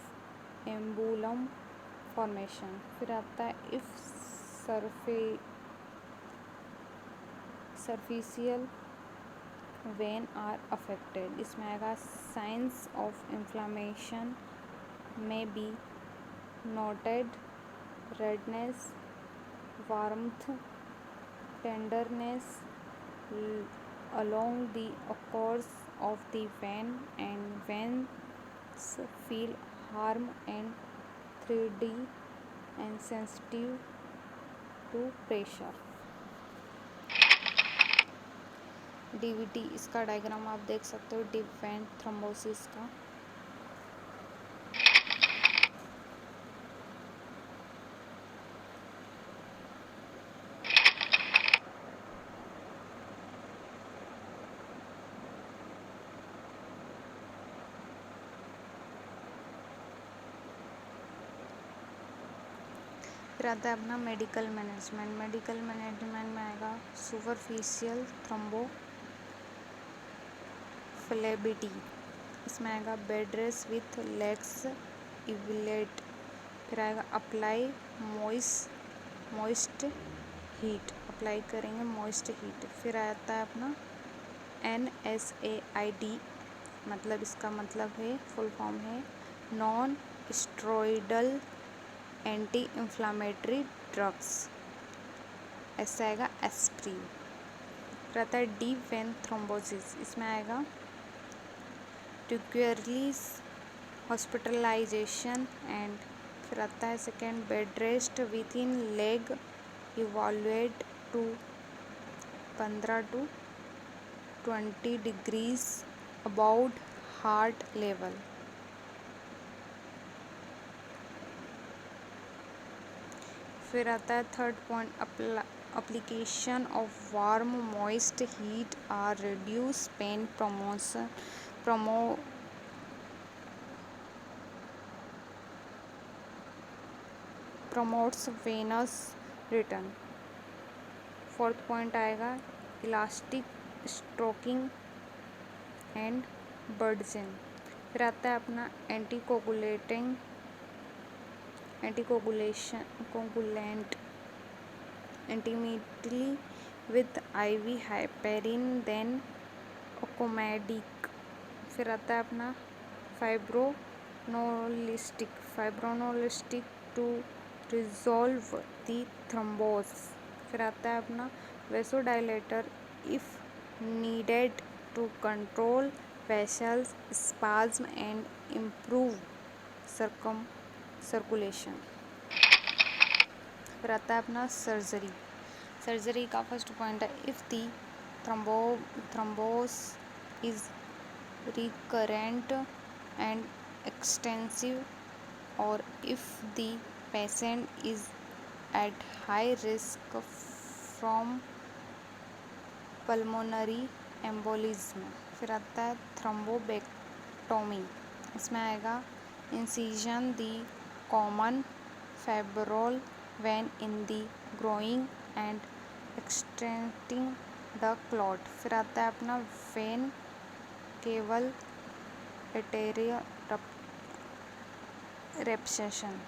embolus formation. फिर आता है if superficial vein are affected, इसमें आएगा signs of inflammation may be noted redness, warmth, tenderness along the course of the vein, and veins feel warm and thready and sensitive to pressure। DVT, इसका diagram आप देख सकते हो deep vein thrombosis का। फिर आता है अपना मेडिकल मैनेजमेंट में आएगा सुपरफिशियल थ्रोम्बोफ्लेबिटी, इसमें आएगा बेड रेस्ट विथ लेग्स इविलेट। फिर आएगा अप्लाई मॉइस्ट हीट, अप्लाई करेंगे मॉइस्ट हीट। फिर आता है अपना NSAID, मतलब इसका मतलब है फुल फॉर्म है non steroidal anti inflammatory drugs, ऐसा आएगा एस्प्रिन। फिर आता है डीप वेन थ्रोम्बोसिस, इसमें आएगा ट्यूक्यूरलीस हॉस्पिटलाइजेशन एंड। फिर आता है second bed rest with in leg elevated to 15 to 20 degrees about heart level. फिर आता है third point application of warm moist heat or reduce pain promotes venous return। Fourth point आएगा elastic stroking and बर्डजिन। फिर आता है अपना anticoagulant intimately with IV heparin then Coumadin. फिर आता है अपना fibrinolytic to resolve the thrombus. फिर आता है अपना vasodilator if needed to control vessels spasm and improve circulation. फिर आता है अपना सर्जरी का फर्स्ट पॉइंट है if the thrombose is recurrent and extensive, or if the patient is at high risk from pulmonary embolism। फिर आता है thrombectomy, इसमें आएगा incision the common femoral vein in the groin and extending the clot. फिर आता है अपना when केवल एटेरिया रेप्सेशन।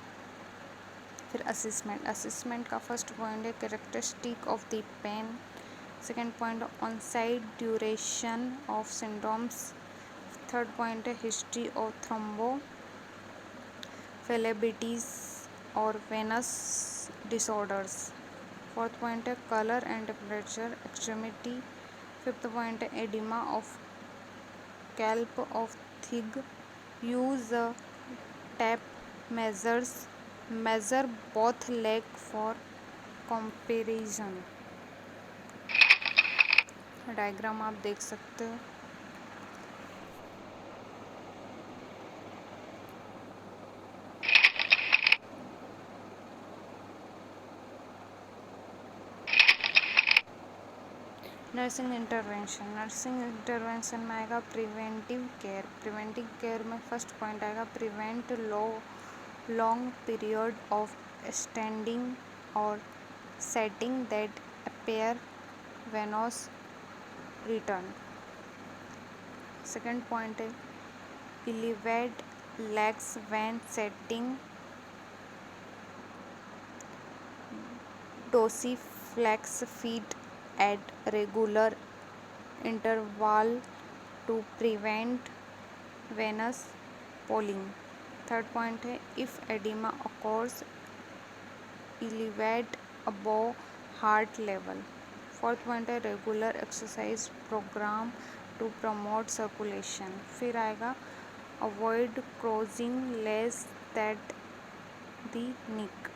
फिर असिस्मेंट का फर्स्ट पॉइंट है characteristic of the pain, second point onset duration of symptoms, third point है हिस्ट्री ऑफ थ्रोम्बोफिलेबिटीज और वेनस डिसऑर्डर्स, फोर्थ पॉइंट है colour and temperature extremity, fifth point है oedema of calf of thigh, use tape measure both leg for comparison। Diagram आप देख सकते हो। Nursing intervention में आएगा प्रिवेंटिव केयर में फर्स्ट पॉइंट आएगा prevent long period of standing और setting that appear venous return, second point है elevate legs when sitting, dorsiflex feet at regular interval to prevent venous pooling, third point है if edema occurs elevate above heart level, fourth point है regular exercise programme to promote circulation. फिर आएगा avoid crossing legs that the knee,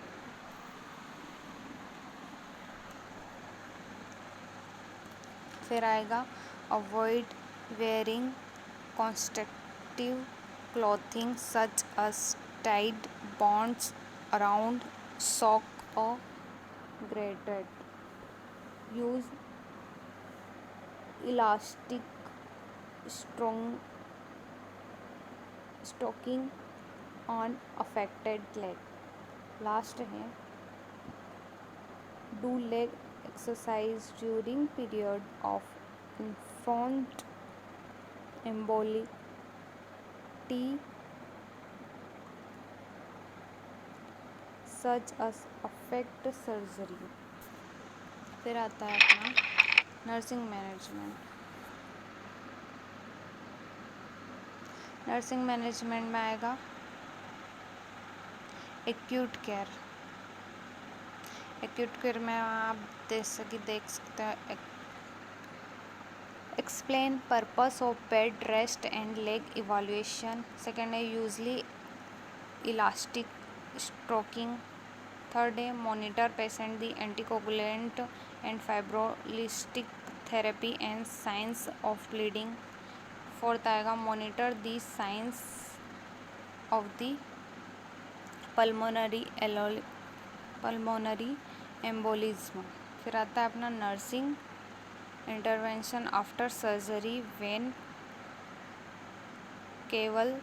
फिर आएगा avoid wearing constructive clothing such as tight bonds around sock और grated, use elastic stocking on affected leg, last है do leg exercise during period of infant embolity such as affect surgery। फिर आता है अपना nursing management में आएगा acute care में आप देख सकते हैं explain purpose of bed rest and leg elevation, second है यूजली इलास्टिक स्ट्रोकिंग, थर्ड है monitor patient the anticoagulant and fibrinolytic therapy and signs of bleeding, fourth आएगा monitor the signs of the pulmonary embolism. फिर आता है अपना nursing intervention after surgery vein caval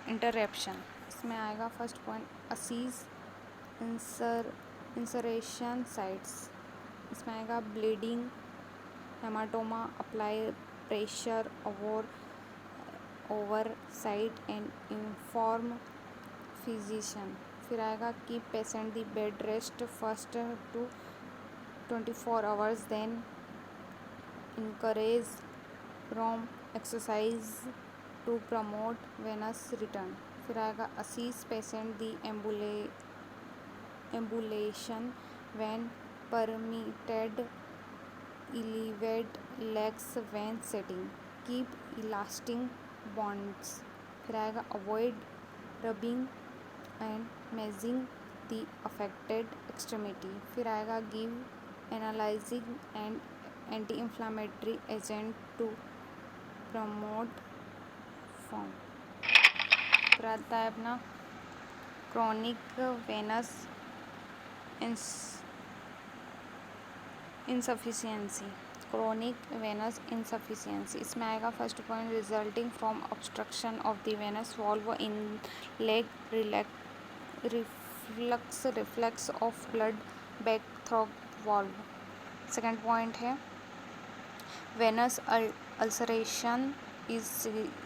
interruption, इसमें आएगा first point assess insertion sites, इसमें आएगा bleeding haematoma apply pressure over site and inform physician. फिर आएगा keep patient the bed rest first to 24 hours then encourage ROM exercise to promote venous return. फिर आएगा assist patient the ambulation when permitted, elevate legs when sitting, keep elastic bands. फिर आएगा avoid rubbing and massaging the affected extremity. फिर आएगा give analgesic and anti inflammatory agent to promote form. फिर आता है अपना chronic venous insufficiency। chronic venous insufficiency इसमें आएगा first point resulting from obstruction of the venous valve in leg reflux of blood back through valve. Second point है venous ulceration is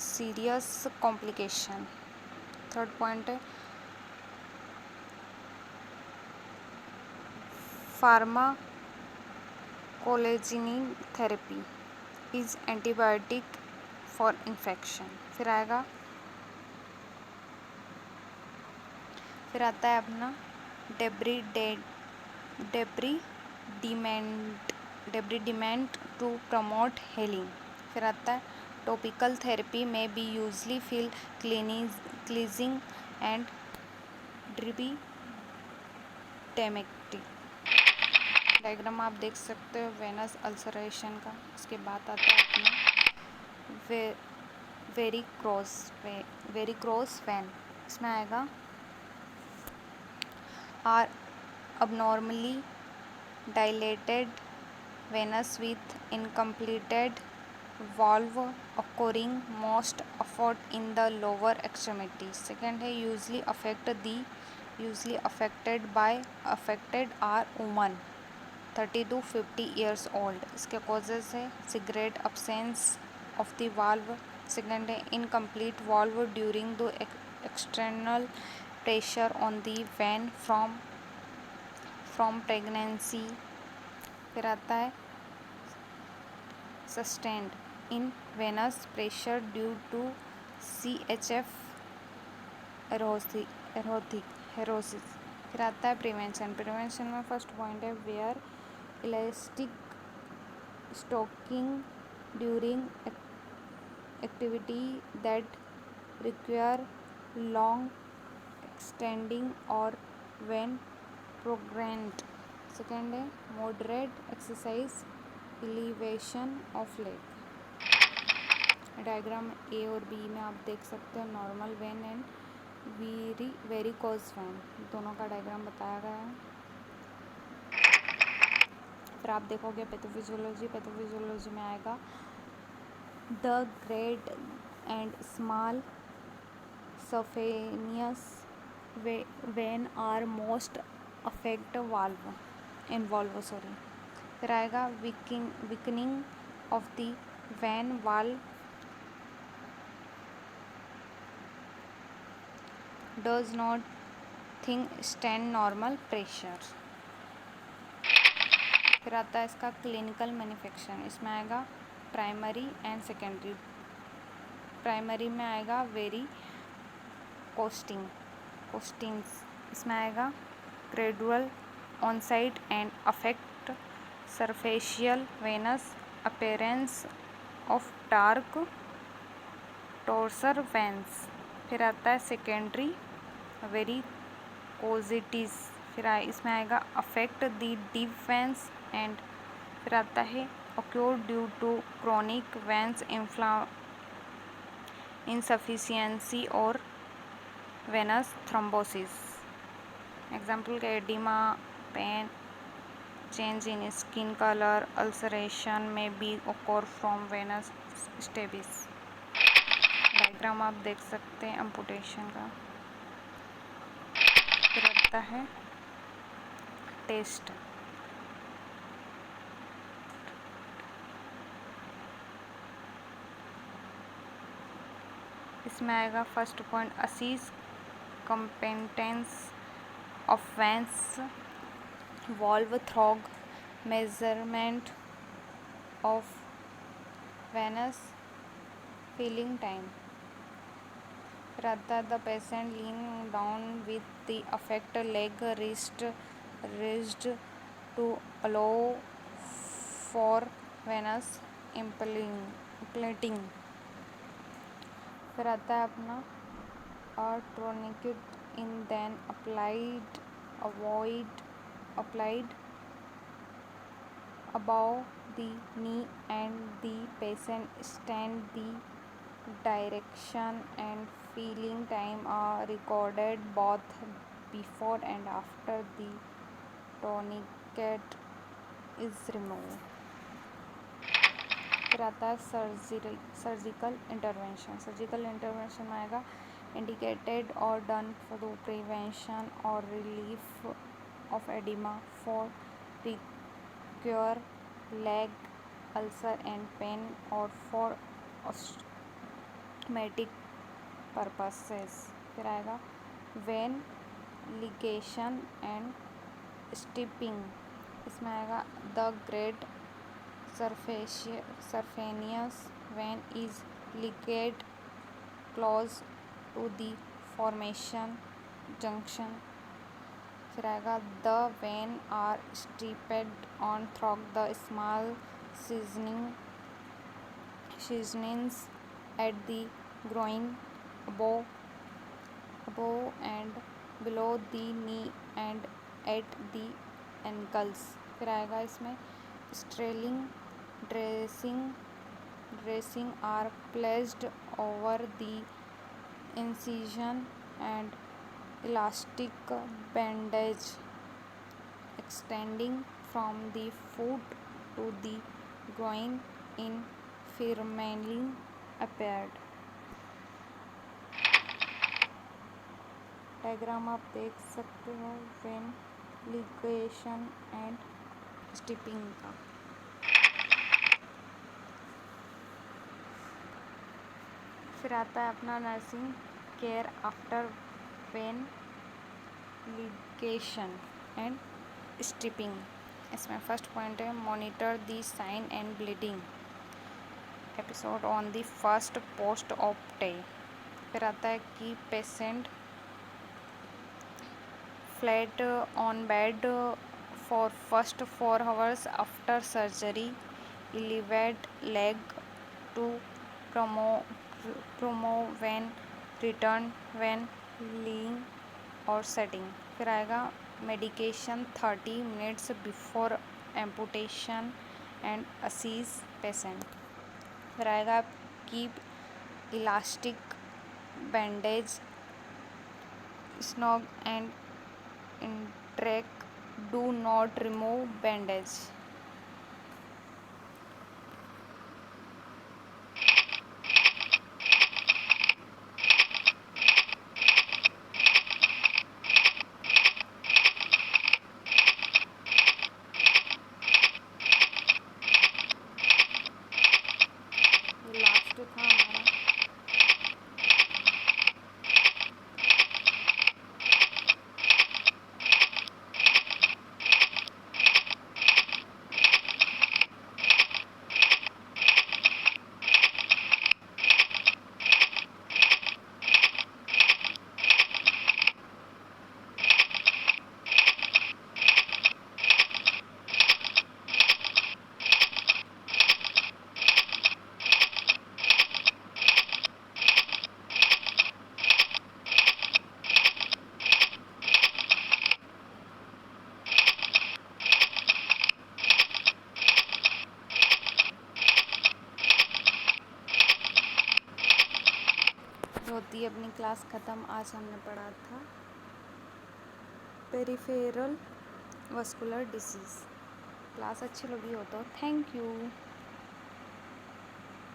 serious complication. Third point है pharmacologic therapy is antibiotic for infection. फिर आता है अपना डेब्रिडिमेंट to promote healing. फिर आता है topical therapy may be usually feel cleansing and ड्रिबीटेमेक्टिक। डायग्राम आप देख सकते हो वेनस अल्सरेशन का। इसके बाद आता है अपना वेरिक्रोस वेन। इसमें आएगा are abnormally dilated venous with incompleted valve occurring most often in the lower extremity. Second है usually affected are women 30 to 50 years old. इसके causes है cigarette absence of the valve. Second है incomplete valve during the external pressure on the vein from pregnancy. फिर आता है sustained in venous pressure due to CHF erosis. फिर आता है prevention में फर्स्ट पॉइंट है wear elastic stocking during activity that require long extending और when programmed. Second है moderate exercise elevation of leg. Diagram A और बी में आप देख सकते हो normal vein and varicose vein दोनों का डायग्राम बताया गया है। फिर आप देखोगे पैथोफिजियोलॉजी में आएगा the great and small saphenous vein are most affect involve. फिर आएगा weakening of the vein wall does not thing stand normal pressure. फिर आता है इसका क्लिनिकल मैन्युफैक्चरिंग। इसमें आएगा प्राइमरी एंड सेकेंडरी। प्राइमरी में आएगा वेरी कोस्टिंग्स। इसमें आएगा gradual onset and affect superficial venous appearance of dark tortuous veins. फिर आता है सेकेंडरी वेरिकोजिटिस। फिर इसमें आएगा affect the deep veins and फिर आता है occur due to chronic veins insufficiency और वेनस थ्रोम्बोसिस। एग्जाम्पल का oedema, pain, change in skin colour, ulceration may be occur from venous stasis. Diagram आप देख सकते हैं एम्पुटेशन का। फिर आता है टेस्ट। इसमें आएगा first point assess competence of veins valve through measurement of venous filling time. फिर आता है the patient lean down with the affect leg raised to allow for venous emptying. फिर आता है अपना tourniquet in then applied applied above the knee, and the patient stand the direction and feeling time are recorded both before and after the tourniquet is removed. फिर आता है surgical intervention में आएगा indicated or done for the prevention or relief of edema, for cure leg ulcer and pain, or for cosmetic purposes. फिर आएगा vein ligation and stitching. इसमें आएगा the great spontaneous vein is ligate close to the formation junction. फिर आएगा the vein are stripped on through the small seasonings at the groin, above and below the knee and at the ankles. फिर आएगा इसमें Sterling dressing are placed over the incision and elastic bandage extending from the foot to the groin in firmly applied. Diagram आप देख सकते हो when ligation and स्टिपिंग का. फिर आता है अपना nursing care after vein ligation and stripping. इसमें फर्स्ट पॉइंट है monitor the sign and bleeding episode on the first post op day. फिर आता है कि patient flat on bed for first 4 hours after surgery, elevate leg to promote when return when lying or sitting. फिर आएगा medication 30 minutes before amputation and assess patient. फिर आएगा keep elastic bandage snug and intact, do not remove bandage. Last था हमारा होती है अपनी class ख़त्म. आज हमने पढ़ा था पेरिफेरल वस्कुलर डिसीज़. क्लास अच्छी लगी हो तो थैंक यू.